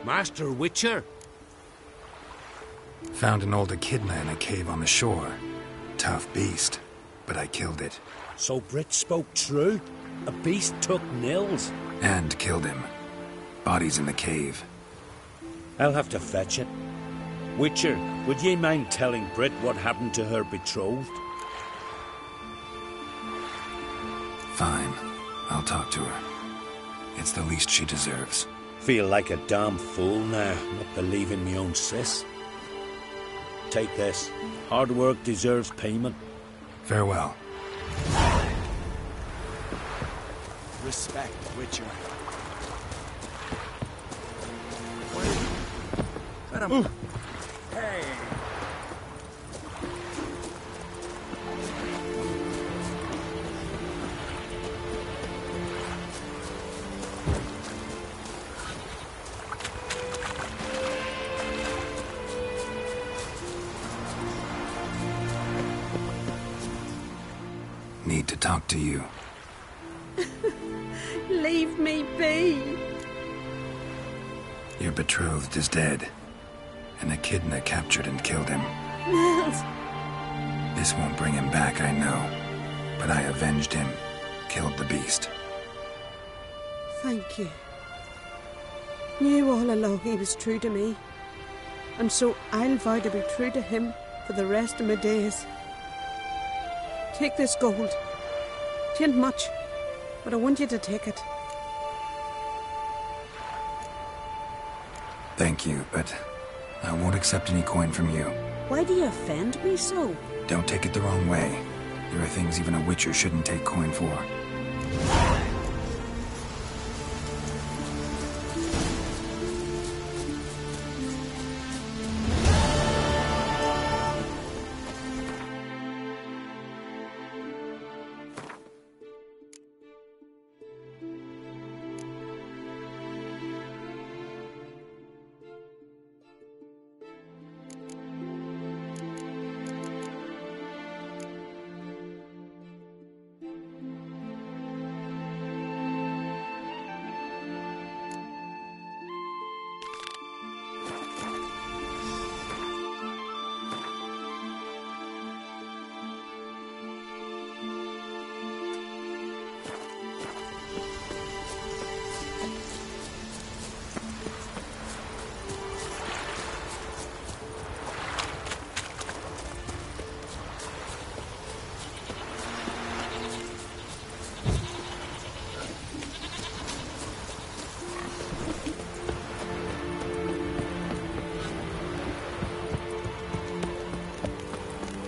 Master Witcher? Found an old echidna in a cave on the shore. Tough beast, but I killed it. So Brit spoke true? A beast took Nils? And killed him. Body's in the cave. I'll have to fetch it. Witcher, would ye mind telling Brit what happened to her betrothed? Fine. I'll talk to her. It's the least she deserves. Feel like a damn fool now, not believing me own sis. Take this. Hard work deserves payment. Farewell. Respect, Witcher. Let him. Hey. Need to talk to you. Leave me be. Your betrothed is dead. An echidna captured and killed him. Nils. This won't bring him back, I know. But I avenged him. Killed the beast. Thank you. Knew all along he was true to me. And so I'll vow to be true to him for the rest of my days. Take this gold. 'Tain't much, but I want you to take it. Thank you, but I won't accept any coin from you. Why do you offend me so? Don't take it the wrong way. There are things even a witcher shouldn't take coin for.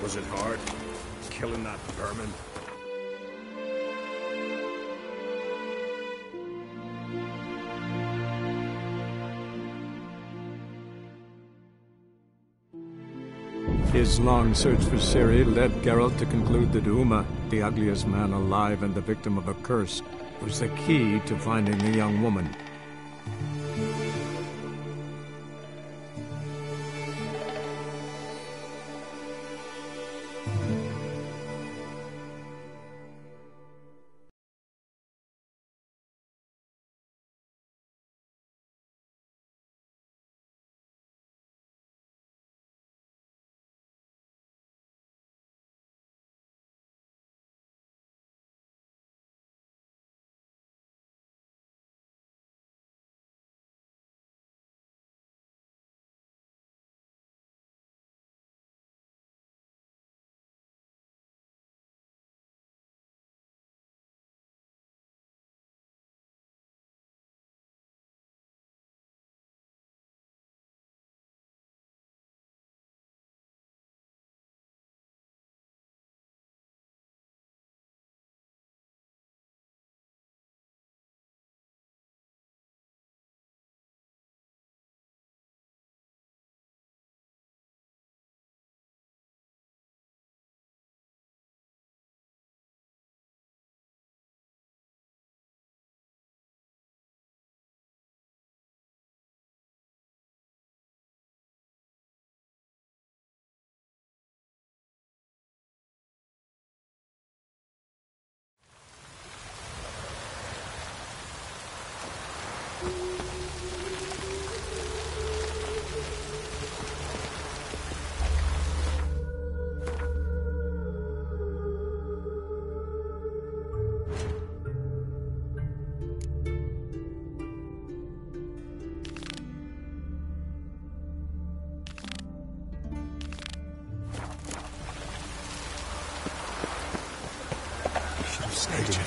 Was it hard, killing that vermin? His long search for Ciri led Geralt to conclude that Uma, the ugliest man alive and the victim of a curse, was the key to finding the young woman.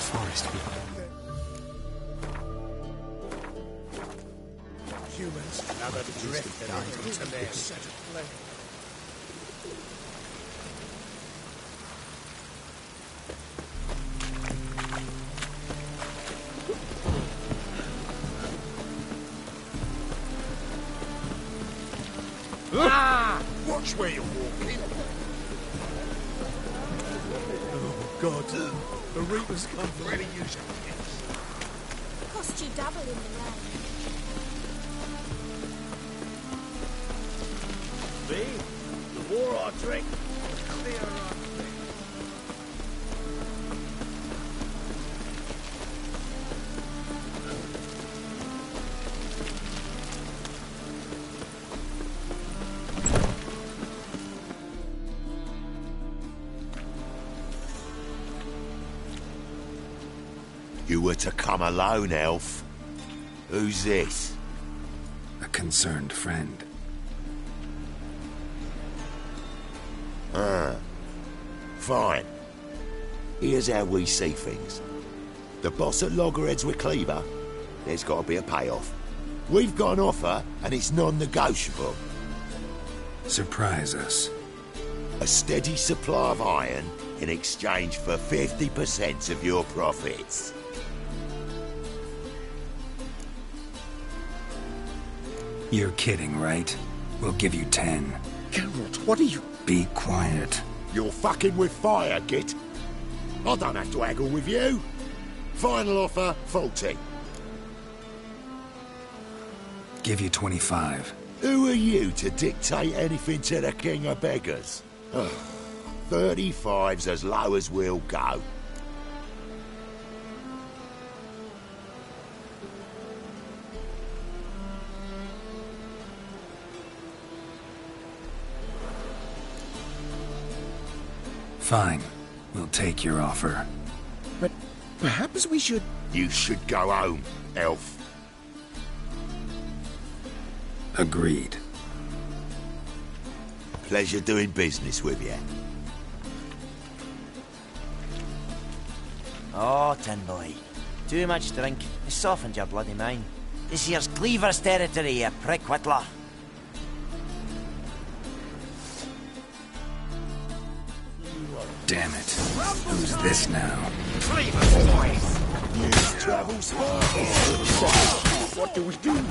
forest beyond. Humans, another drift into their set of play. Ah! Watch where you're walking. Oh, God. The Reapers come from... Where do you use your picks? Cost you double in the round. Me? The war I drink, the clear I drink. You were to come alone, elf. Who's this? A concerned friend. Ah. Fine. Here's how we see things. The boss at Loggerheads with Cleaver, there's got to be a payoff. We've got an offer, and it's non-negotiable. Surprise us. A steady supply of iron in exchange for 50% of your profits. You're kidding, right? We'll give you 10. Geralt, what are you... Be quiet. You're fucking with fire, Git. I don't have to haggle with you. Final offer, 40. Give you 25. Who are you to dictate anything to the king of beggars? 35's as low as we'll go. Fine. We'll take your offer. But perhaps we should... You should go home, elf. Agreed. Pleasure doing business with you. Oh, Tin Boy. Too much drink has softened your bloody mind. This here's Cleaver's territory, you prick whittler. Damn it. Who's this now? Cleaver's voice! News travels fast. What do we do?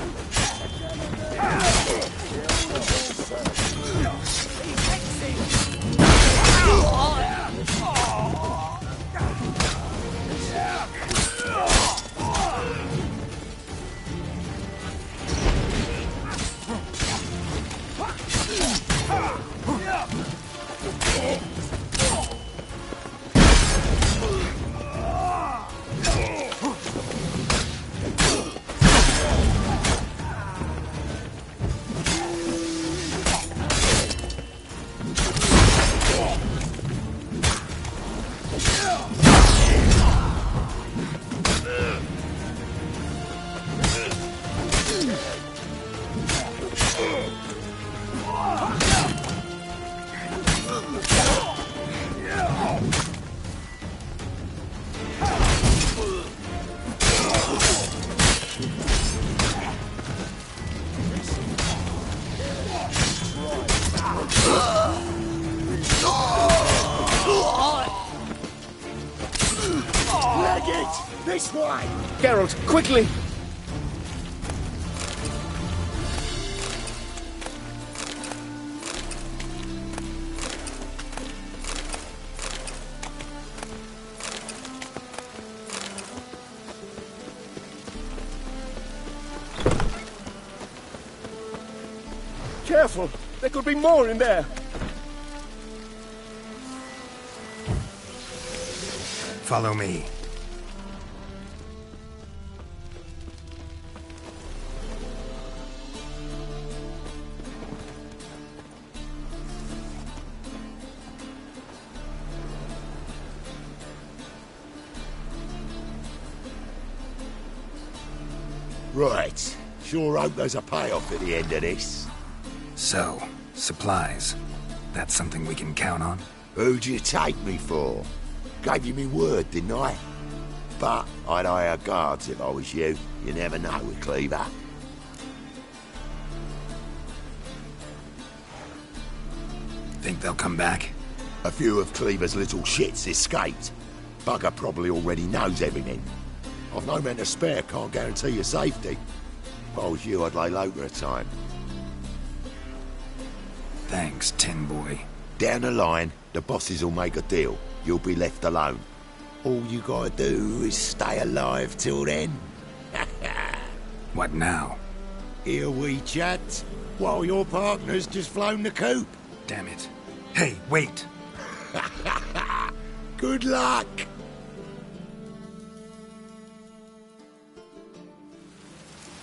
This way! Geralt, quickly! Careful! There could be more in there! Follow me. Right. Sure hope there's a payoff at the end of this. So, supplies. That's something we can count on? Who'd you take me for? Gave you me word, didn't I? But I'd hire guards if I was you. You never know with Cleaver. Think they'll come back? A few of Cleaver's little shits escaped. Bugger probably already knows everything. I've no men to spare, can't guarantee your safety. If I was you, I'd lay low for a time. Thanks, Tin Boy. Down the line, the bosses will make a deal. You'll be left alone. All you gotta do is stay alive till then. What now? Here we chat, while your partner's just flown the coop. Damn it. Hey, wait! Good luck!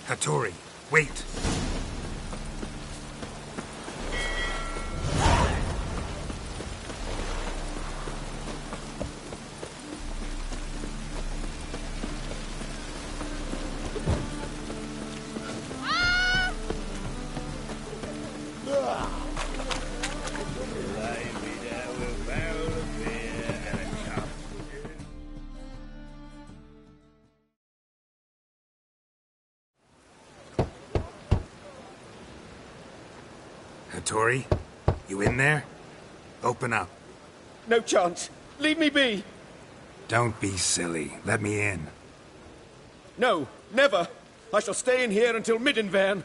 Hattori, wait! Hattori, you in there? Open up. No chance. Leave me be. Don't be silly. Let me in. No, never. I shall stay in here until Middenvern.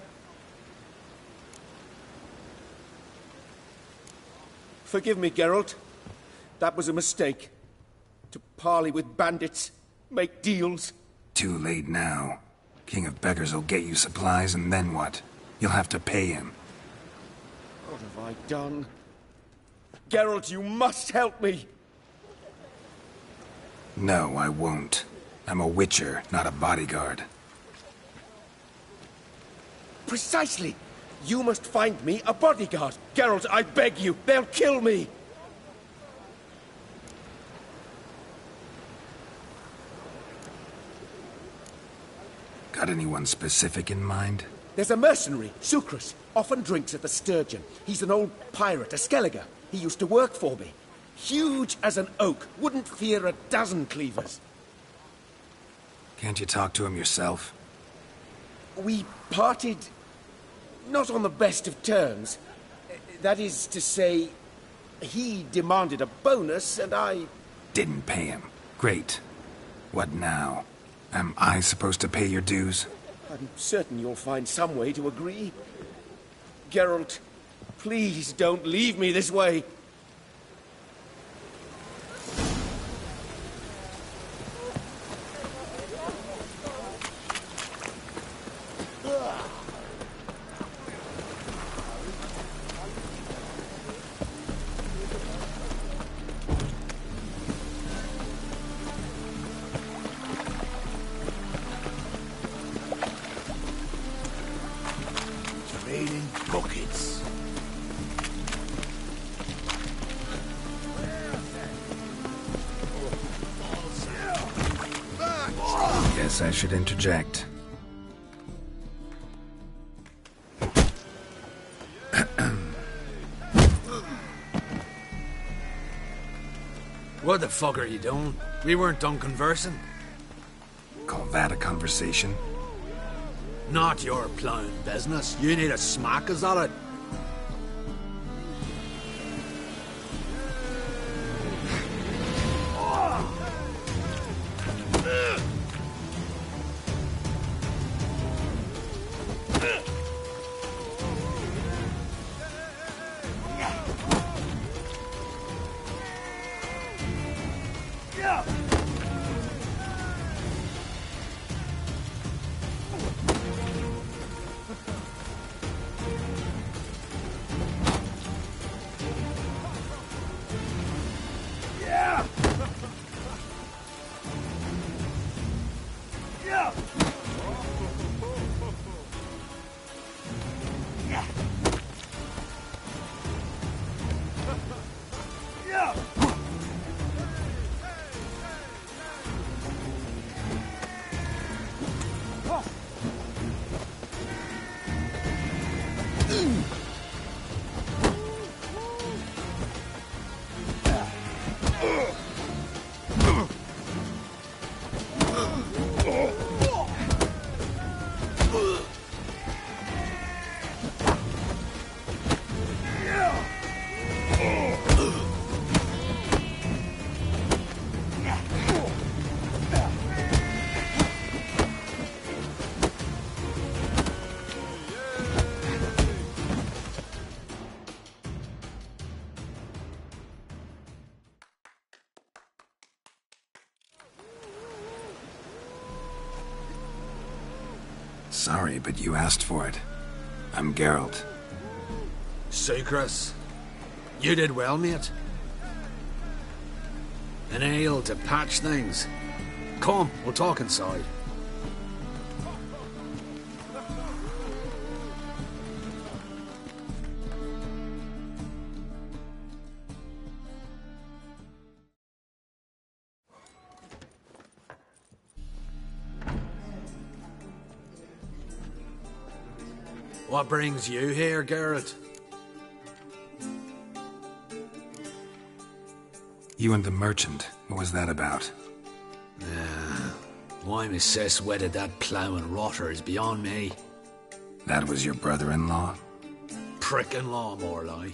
Forgive me, Geralt. That was a mistake. To parley with bandits, make deals. Too late now. King of Beggars will get you supplies, and then what? You'll have to pay him. What have I done? Geralt, you must help me! No, I won't. I'm a witcher, not a bodyguard. Precisely! You must find me a bodyguard. Geralt, I beg you, they'll kill me! Got anyone specific in mind? There's a mercenary, Sucrus, often drinks at the Sturgeon. He's an old pirate, a Skelliger. He used to work for me. Huge as an oak, wouldn't fear a dozen cleavers. Can't you talk to him yourself? We parted not on the best of terms. That is to say, he demanded a bonus and I... Didn't pay him. Great. What now? Am I supposed to pay your dues? I'm certain you'll find some way to agree. Geralt, please don't leave me this way. Trading buckets. Guess I should interject. What the fuck are you doing? We weren't done conversing. Call that a conversation? Not your plowing business. You need a smack, is that it? Sorry, but you asked for it. I'm Geralt. Sucrus, you did well, mate. An ale to patch things. Come, we'll talk inside. What brings you here, Geralt? You and the merchant, what was that about? Why my sis wedded that ploughing rotter is beyond me. That was your brother-in-law? Prick-in-law, more like.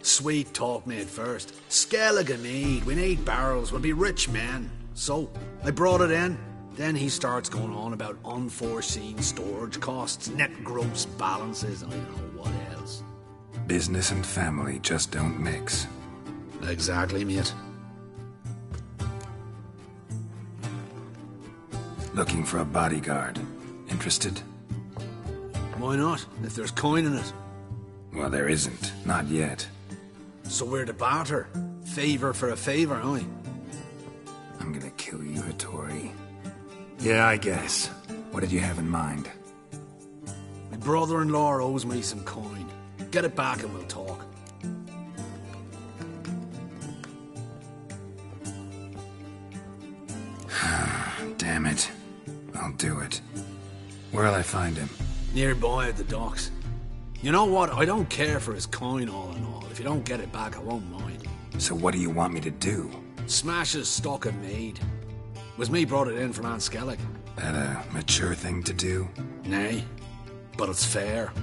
Sweet talk made first. Skellige need, we need barrels, we'll be rich men. So, I brought it in. Then he starts going on about unforeseen storage costs, net gross balances, and I don't know what else. Business and family just don't mix. Exactly, mate. Looking for a bodyguard. Interested? Why not, if there's coin in it? Well, there isn't. Not yet. So we're to barter. Favor for a favor, aye? I'm gonna kill you, Hattori. Yeah, I guess. What did you have in mind? My brother-in-law owes me some coin. Get it back and we'll talk. Damn it. I'll do it. Where'll I find him? Nearby at the docks. You know what? I don't care for his coin all in all. If you don't get it back, I won't mind. So what do you want me to do? Smash his stock of mead. Was me brought it in from Aunt Skellig. That a mature thing to do? Nay, but it's fair.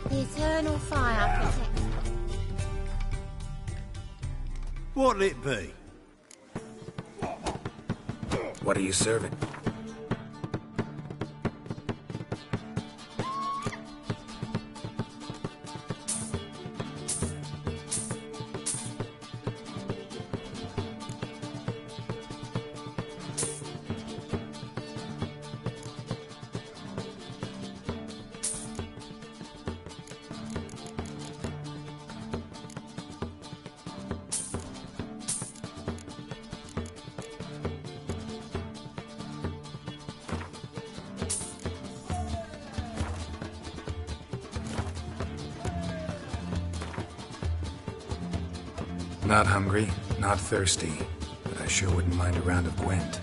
The eternal fire protects. What'll it be? What are you serving? Not hungry, not thirsty, but I sure wouldn't mind a round of Gwent.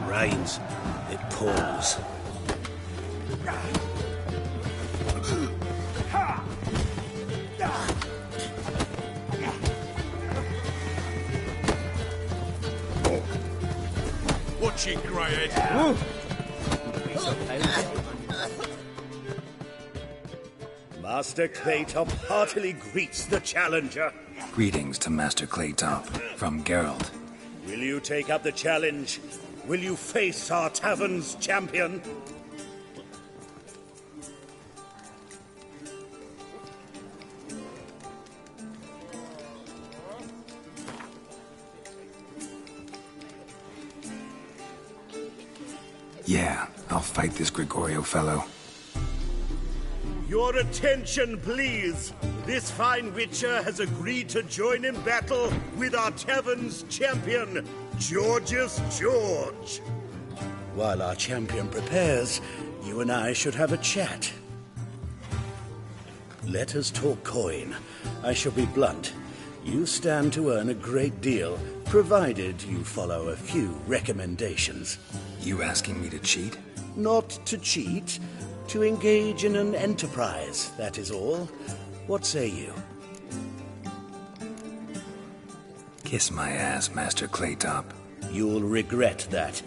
Rains, it pours. Watch it, Greyhead. Master Claytop heartily greets the challenger. Greetings to Master Claytop from Geralt. Will you take up the challenge? Will you face our tavern's champion? Yeah, I'll fight this Gregorio fellow. Your attention, please. This fine witcher has agreed to join in battle with our tavern's champion, George's George. While our champion prepares, you and I should have a chat. Let us talk coin. I shall be blunt. You stand to earn a great deal, provided you follow a few recommendations. You asking me to cheat? Not to cheat, to engage in an enterprise, that is all. What say you? Kiss my ass, Master Claytop. You'll regret that.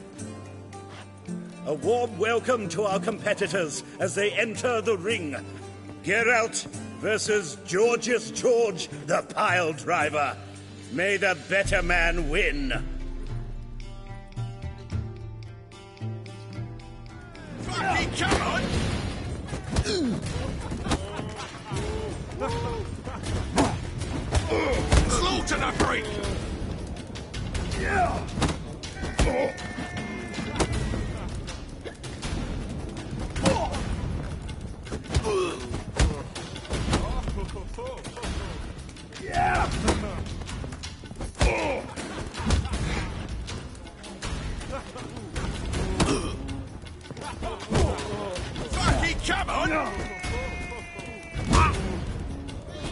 A warm welcome to our competitors as they enter the ring. Geralt versus George's George, the pile driver. May the better man win. Fucking come on! Slaughter the freak! Yeah! Yeah! Fucking come on!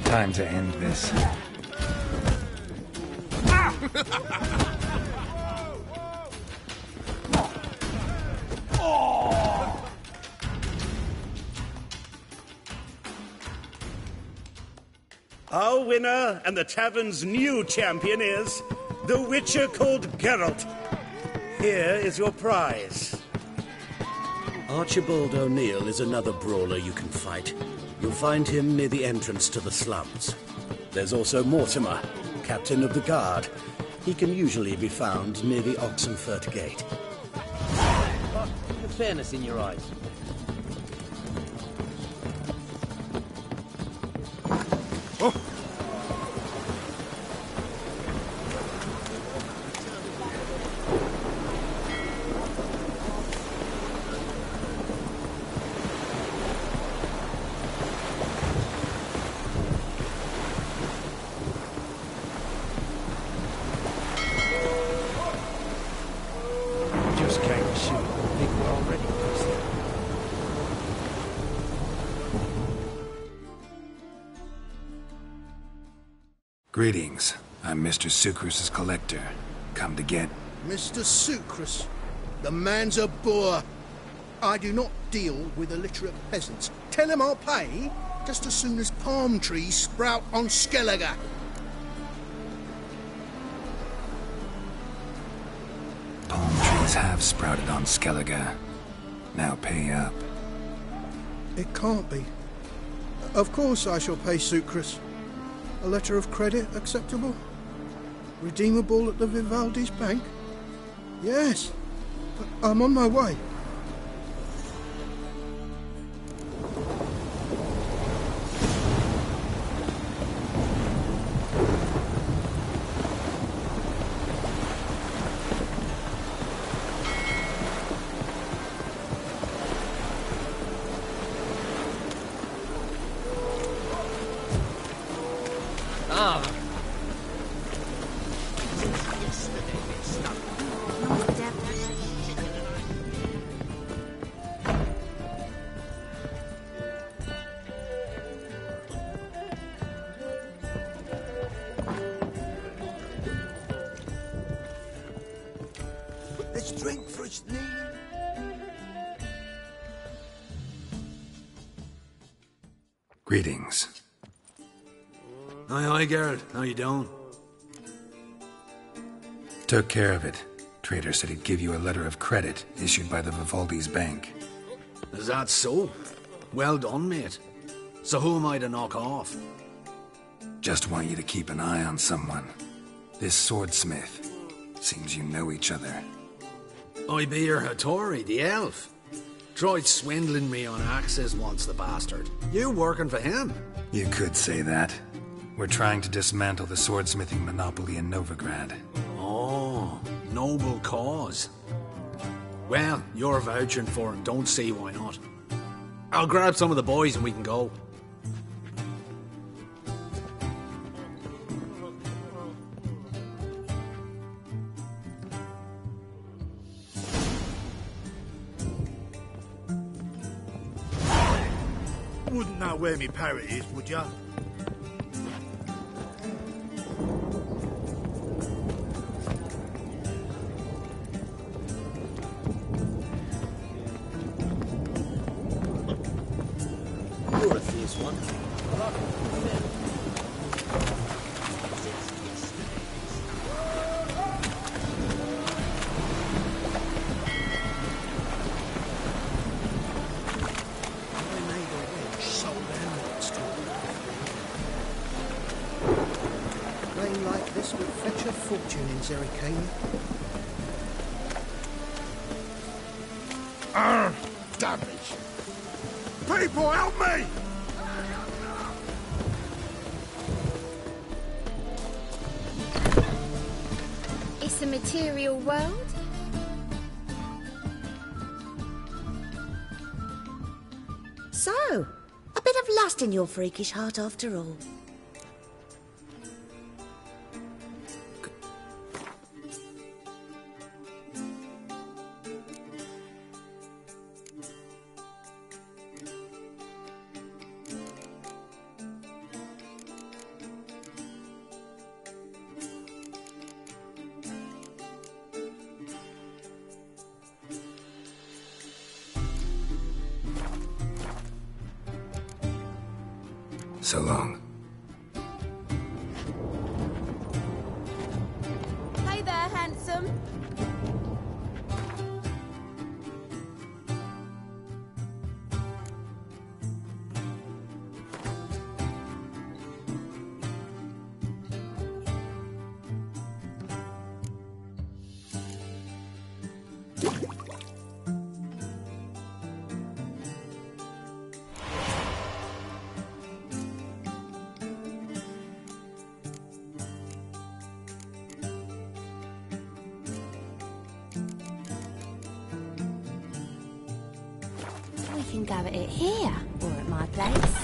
Time to end this. Our winner and the tavern's new champion is the Witcher called Geralt. Here is your prize. Archibald O'Neill is another brawler you can fight. You'll find him near the entrance to the slums. There's also Mortimer, captain of the guard. He can usually be found near the Oxenfurt Gate. The fairness in your eyes. Greetings. I'm Mr. Sucrus's collector. Come to get... Mr. Sucrus, the man's a boor. I do not deal with illiterate peasants. Tell him I'll pay just as soon as palm trees sprout on Skellige. Palm trees have sprouted on Skellige. Now pay up. It can't be. Of course I shall pay Sucrus. A letter of credit acceptable? Redeemable at the Vivaldi's bank? Yes. I'm on my way. Let's drink for its name. Greetings. Aye, Geralt. How you doing? Took care of it. Trader said he'd give you a letter of credit issued by the Vivaldi's bank. Is that so? Well done, mate. So who am I to knock off? Just want you to keep an eye on someone. This swordsmith. Seems you know each other. I be your Hattori, the elf. Tried swindling me on axes once, the bastard. You working for him? You could say that. We're trying to dismantle the swordsmithing monopoly in Novigrad. Oh, noble cause. Well, you're vouching for him, don't see why not. I'll grab some of the boys and we can go. Wouldn't know where me parrot is, would ya? You're a fierce one. Rain like this would fetch a fortune in Zerrikania. Damage! People, help me! It's a material world. So, a bit of lust in your freakish heart after all. So long. Hey there, handsome. We can go at it here, or at my place.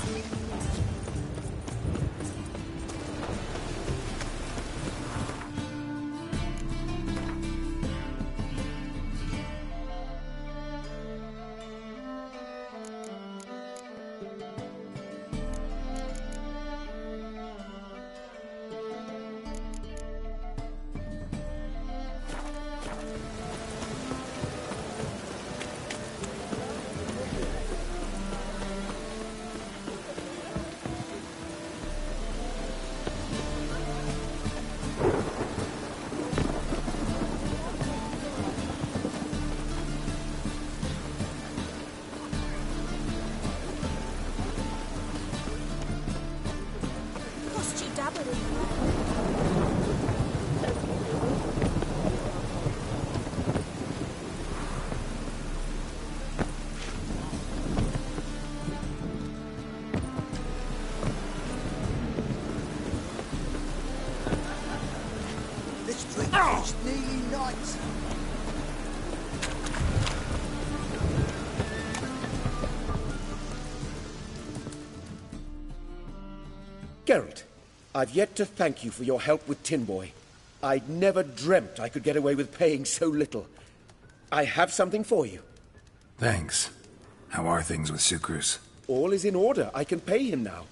Geralt, I've yet to thank you for your help with Tin Boy. I'd never dreamt I could get away with paying so little. I have something for you. Thanks. How are things with Sukrus? All is in order. I can pay him now.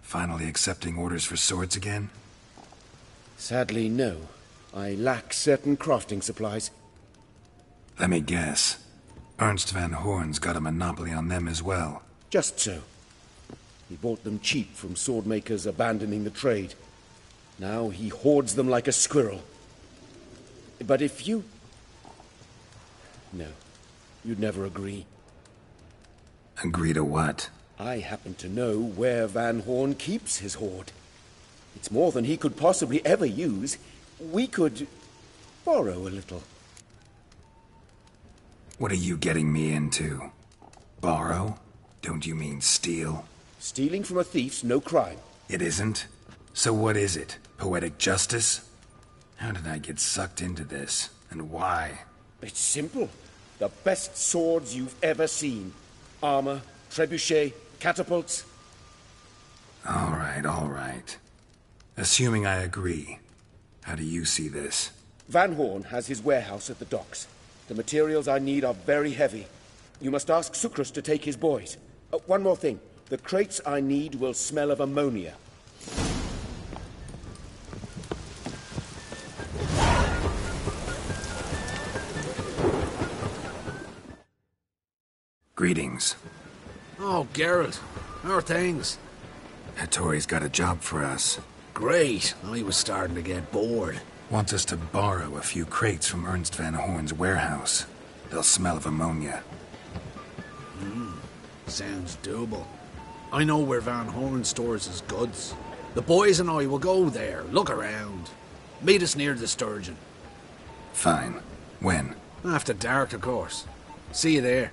Finally accepting orders for swords again? Sadly, no. I lack certain crafting supplies. Let me guess. Ernst van Horn's got a monopoly on them as well. Just so. He bought them cheap from swordmakers abandoning the trade. Now he hoards them like a squirrel. But if you... No, you'd never agree. Agree to what? I happen to know where Van Horn keeps his hoard. It's more than he could possibly ever use. We could borrow a little. What are you getting me into? Borrow? Don't you mean steal? Stealing from a thief's no crime. It isn't? So what is it? Poetic justice? How did I get sucked into this? And why? It's simple. The best swords you've ever seen. Armor, trebuchet, catapults. All right. Assuming I agree, how do you see this? Van Horn has his warehouse at the docks. The materials I need are very heavy. You must ask Sukrus to take his boys. One more thing. The crates I need will smell of ammonia. Greetings. Oh, Geralt. How are things? Hattori's got a job for us. Great. I was starting to get bored. Wants us to borrow a few crates from Ernst van Horn's warehouse. They'll smell of ammonia. Sounds doable. I know where Van Horn stores his goods. The boys and I will go there, look around. Meet us near the Sturgeon. Fine. When? After dark, of course. See you there.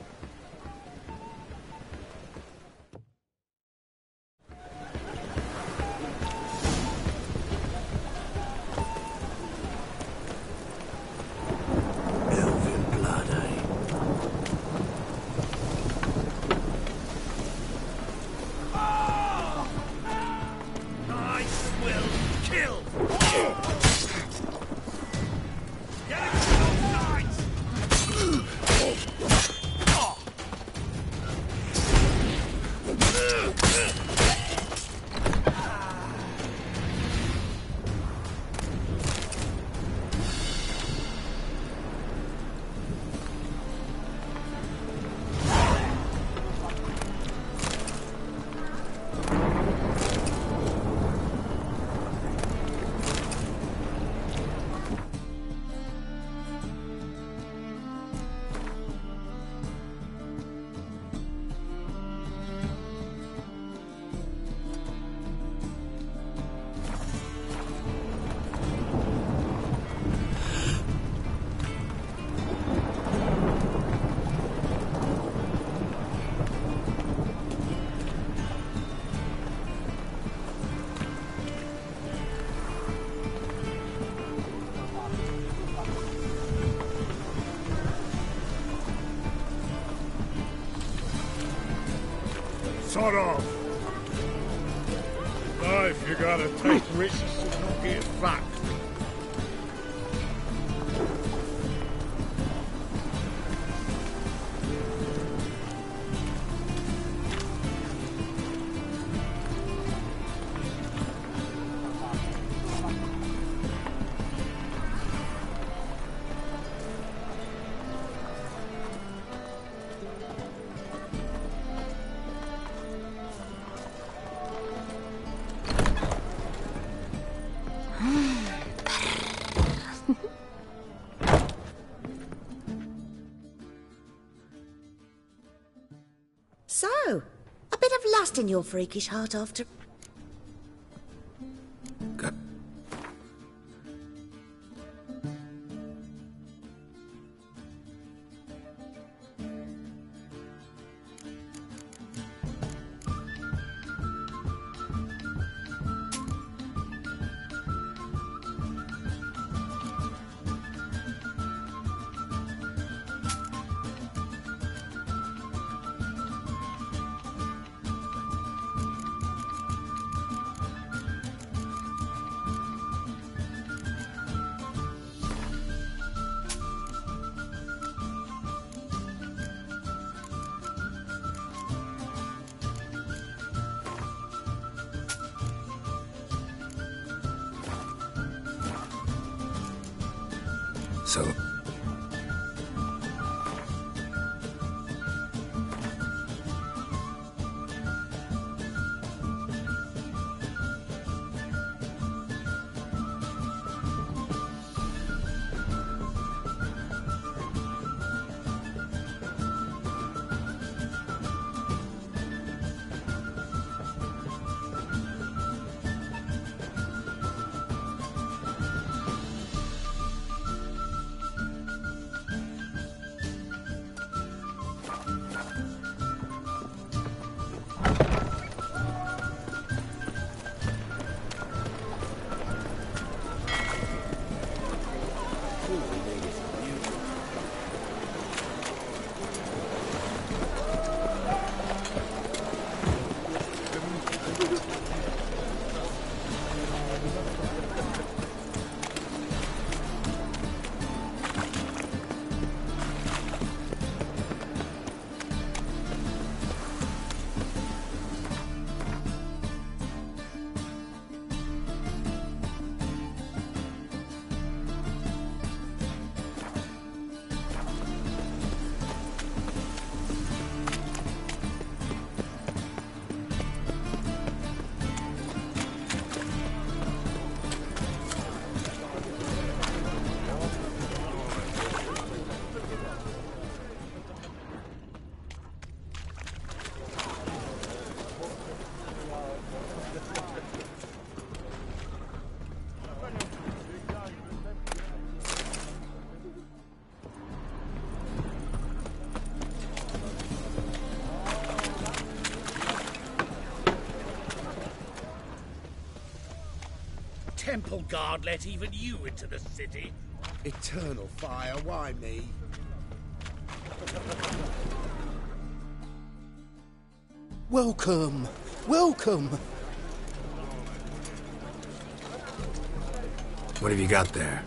Sort of. Life, you gotta take risks and not get fucked. So, a bit of lust in your freakish heart after... so... Temple guard let even you into the city. Eternal fire, why me? Welcome, welcome. What have you got there?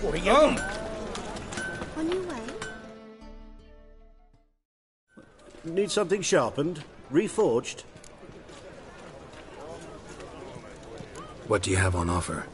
What are you on? On your way? Need something sharpened? Reforged? What do you have on offer?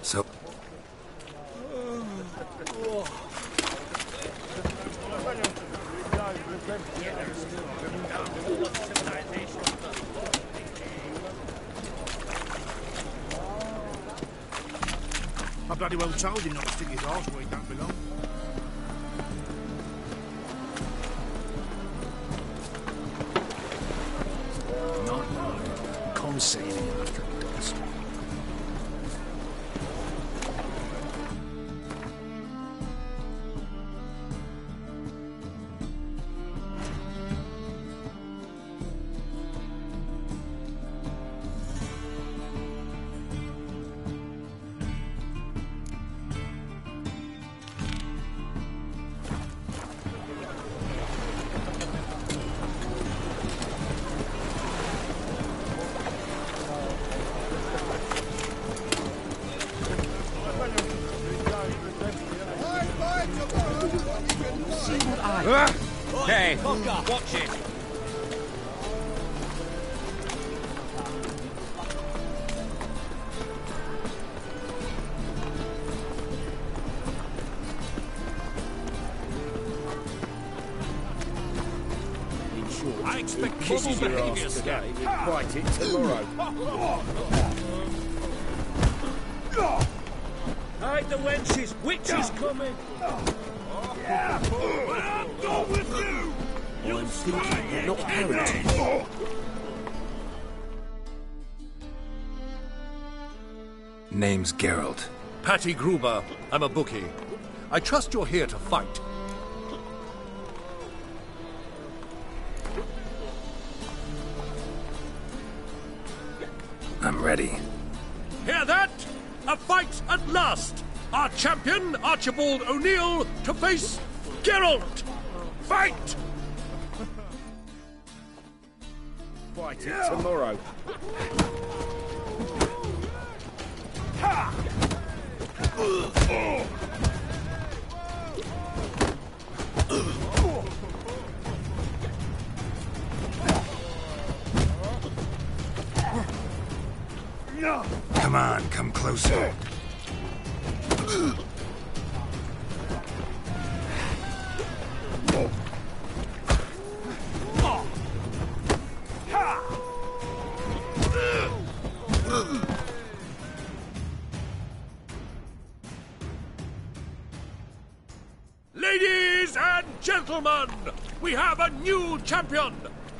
So... I bloody well told him not to stick his arse where he don't belong. Not mine. Come sailing after dusk. Hey, watch it. I expect kisses your ass today. We'll fight it tomorrow. Hide the wenches! Witch is coming! I'm going with you! I'm thinking, not parenting. Name's Geralt. Patty Gruber. I'm a bookie. I trust you're here to fight. I'm ready. Hear that? A fight at last! Our champion, Archibald O'Neill, to face Geralt! Fight! Fight it tomorrow. Come on, come closer. Ladies and gentlemen, we have a new champion!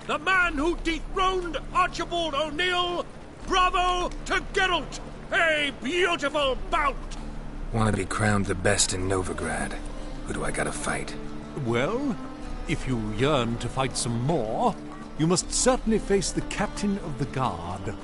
The man who dethroned Archibald O'Neill! Bravo to Geralt! A beautiful bout! Want to be crowned the best in Novigrad. Who do I gotta fight? Well, If you yearn to fight some more, you must certainly face the captain of the guard.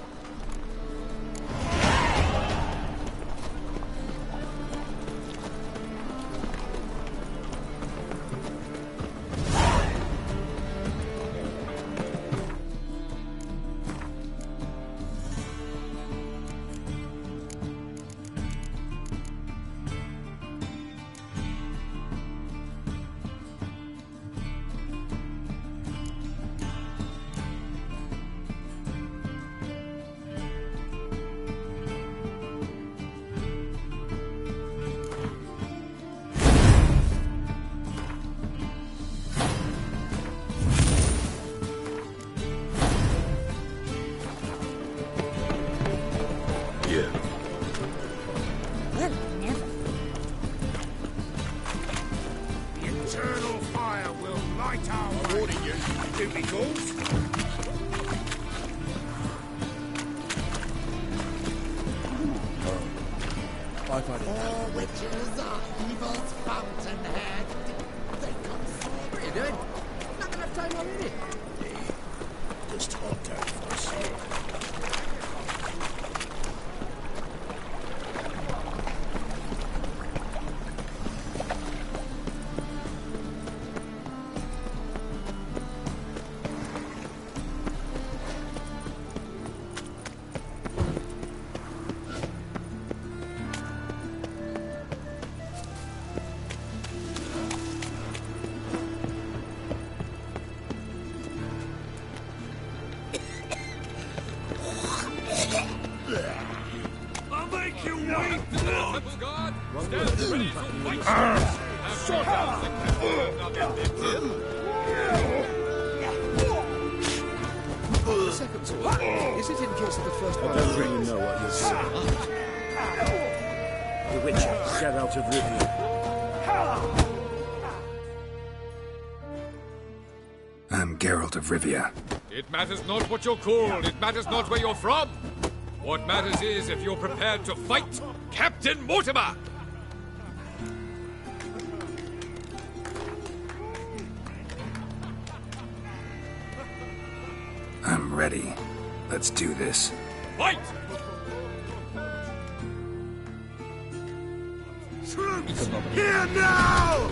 The second sword, is it in case of the first one? I don't really know what you're saying. The Witcher, Geralt of Rivia. I'm Geralt of Rivia. It matters not what you're called, it matters not where you're from. What matters is if you're prepared to fight Captain Mortimer! I'm ready. Let's do this. Fight! Troops, here now!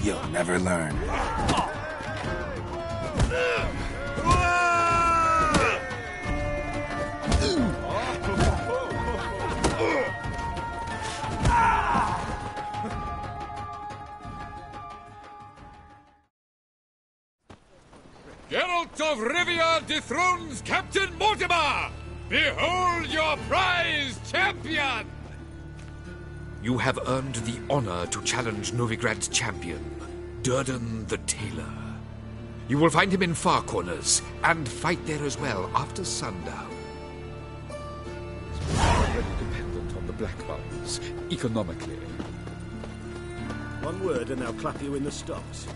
You'll never learn. Geralt of Rivia dethrones Captain Mortimer! Behold your prize champion! You have earned the honor to challenge Novigrad's champion, Durden the Tailor. You will find him in Far Corners, and fight there as well after sundown. Already dependent on the Black Ones, economically. One word and they'll clap you in the stocks.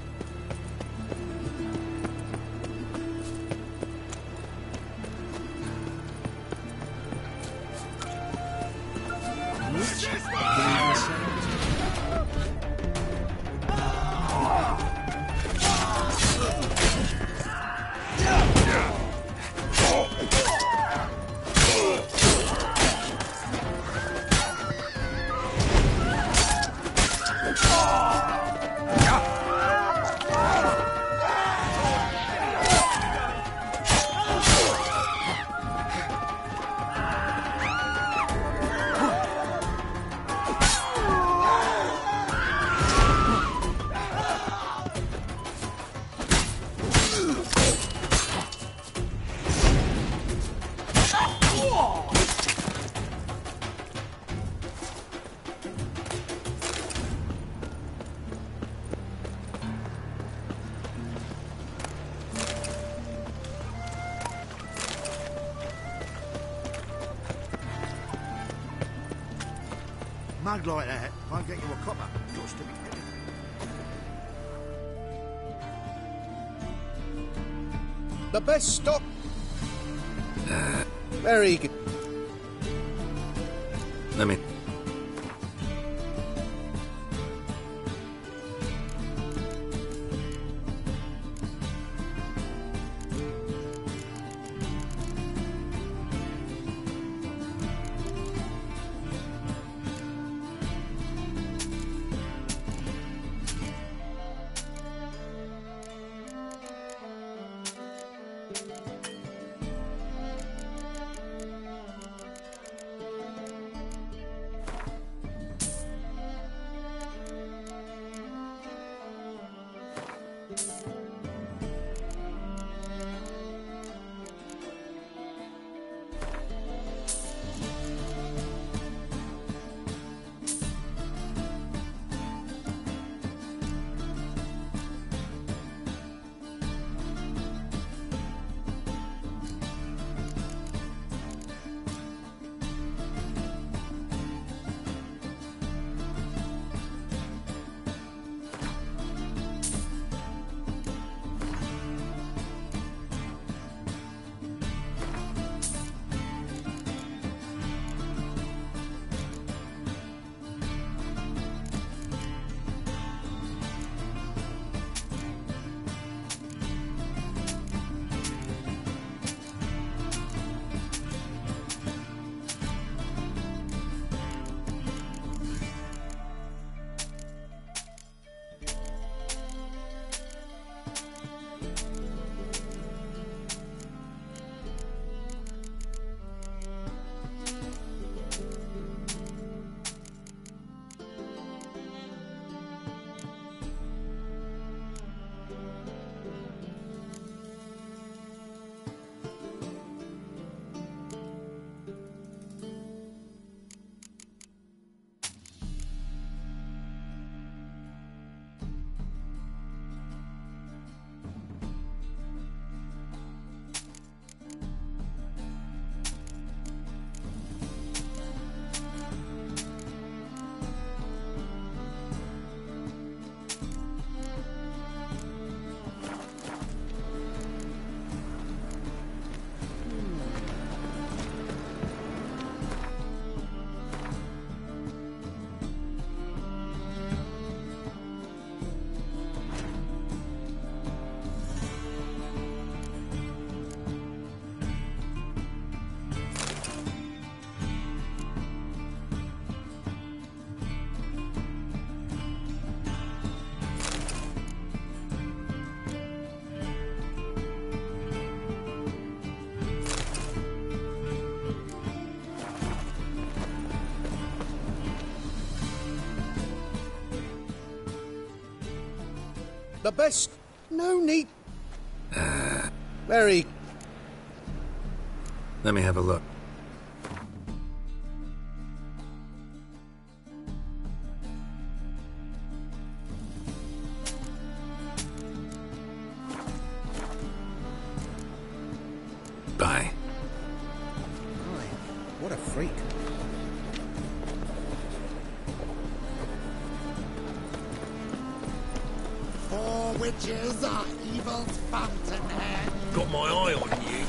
Mug like that won't get you a copper. Got to be ready. The best stock. Very good. Let me... The best. No need. Very. Let me have a look. Bye. What a freak. Four witches are evil's fountainhead. Got my eye on you.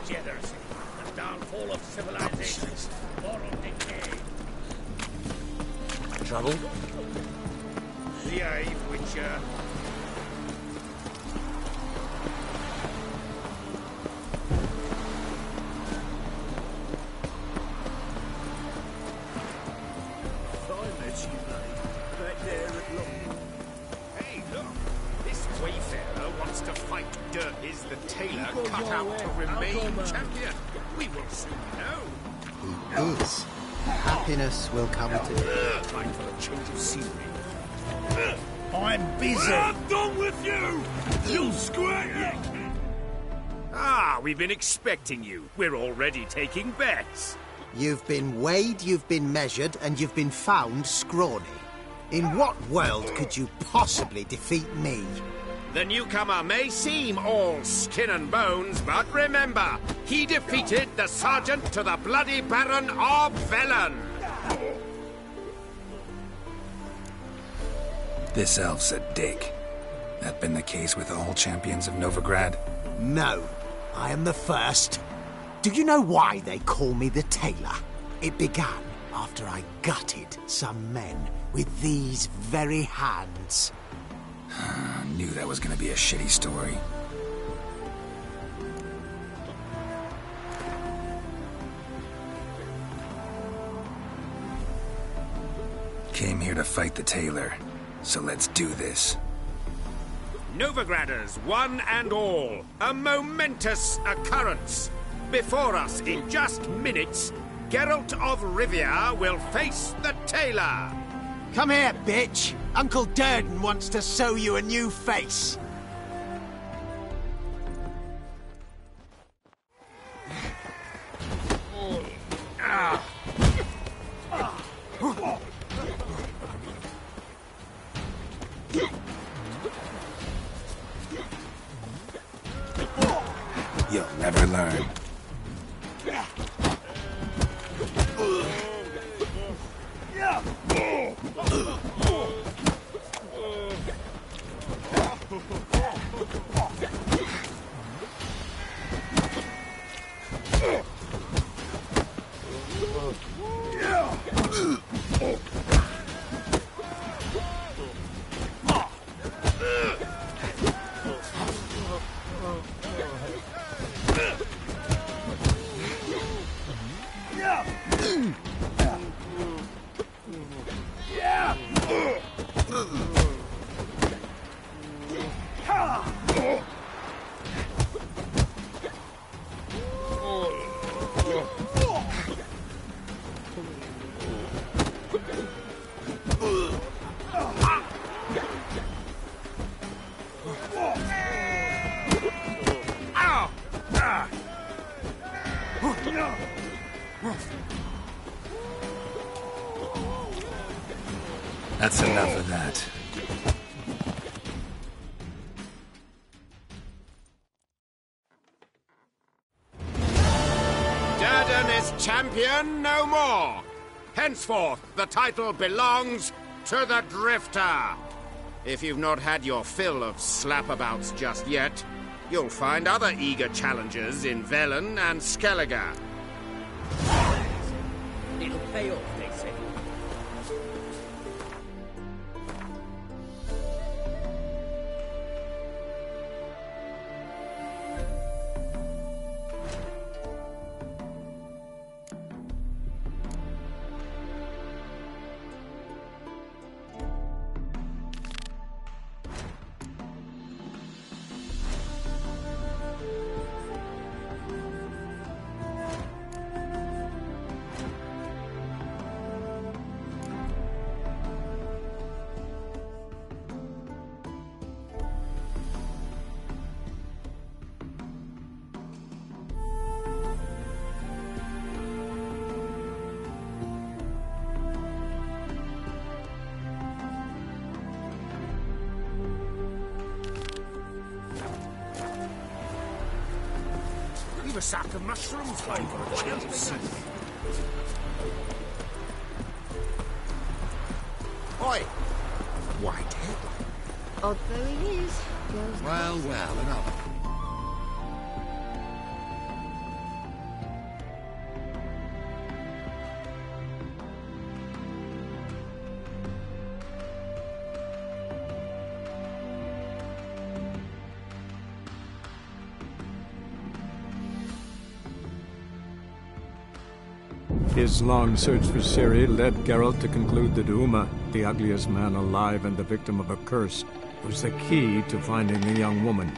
Jitters. The downfall of civilization. Moral decay. Trouble? Behave, Witcher. Hey, look! This wayfarer wants to fight Dirk is the tailor cut out to remain champion. We will soon know. He is. Happiness will come to him. Time for a change of scenery. I'm busy. I'm done with you! You square! Ah, we've been expecting you. We're already taking bets. You've been weighed, you've been measured, and you've been found scrawny. In what world could you possibly defeat me? The newcomer may seem all skin and bones, but remember, he defeated the sergeant to the bloody Baron of Velen. This elf's a dick. That been the case with all champions of Novigrad? No, I am the first. Do you know why they call me the Tailor? It began after I gutted some men with these very hands. Knew that was gonna be a shitty story. Came here to fight the tailor, so let's do this. Novigraders, one and all, a momentous occurrence. Before us, in just minutes, Geralt of Rivia will face the tailor. Come here, bitch. Uncle Durden wants to sew you a new face. You'll never learn. That's enough of that. Durden is champion no more. Henceforth, the title belongs to the Drifter. If you've not had your fill of slapabouts just yet, you'll find other eager challengers in Velen and Skellige. It'll pay off, they say. a sack of mushrooms, like what else? Oi! Whitehead? Odd though he is. Girls Well, another. His long search for Ciri led Geralt to conclude that Uma, the ugliest man alive and the victim of a curse, was the key to finding the young woman.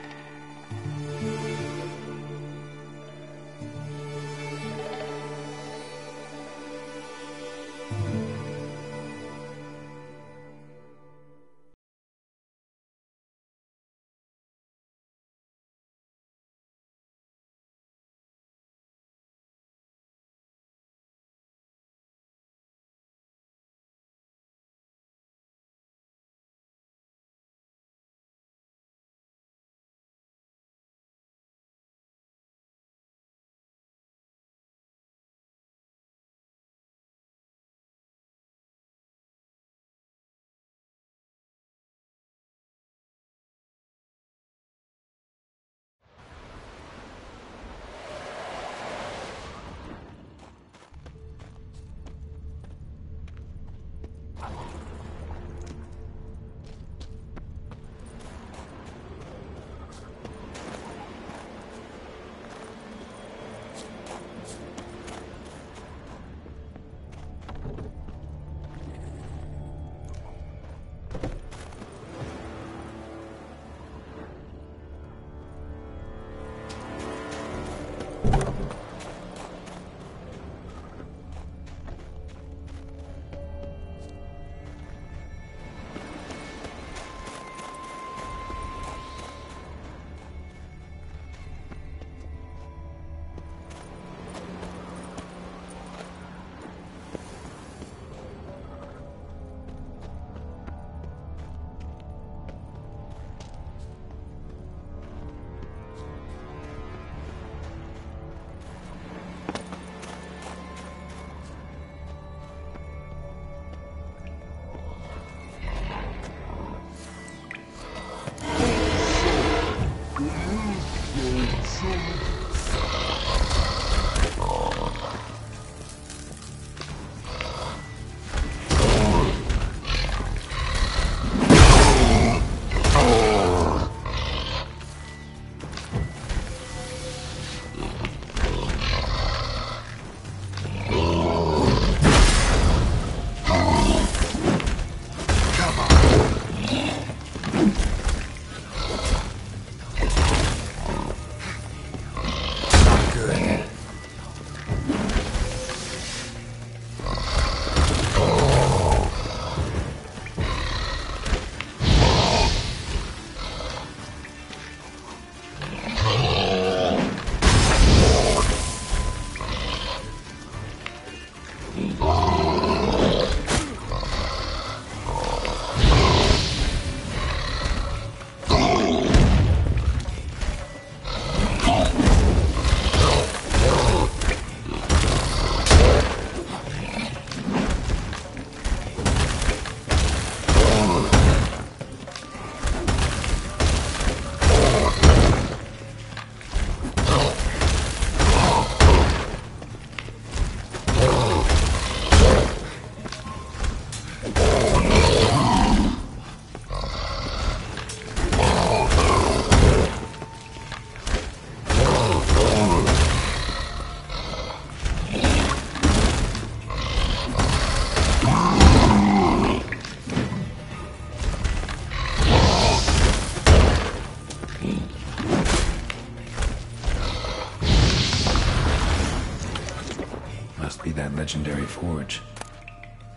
Must be that legendary forge.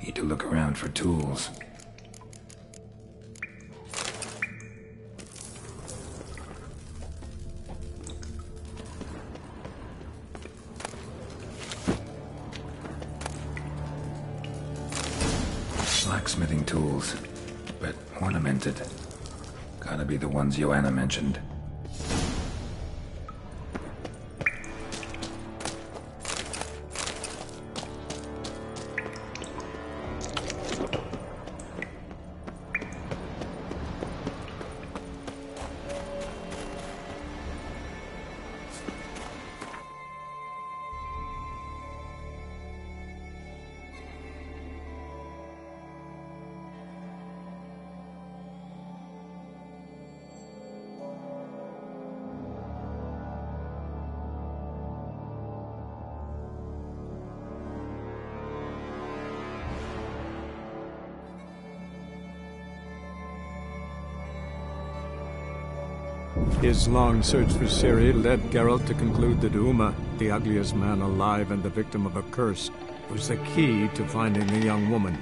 Need to look around for tools. Blacksmithing tools, but ornamented. Gotta be the ones Joanna mentioned. His long search for Ciri led Geralt to conclude that Uma, the ugliest man alive and the victim of a curse, was the key to finding the young woman.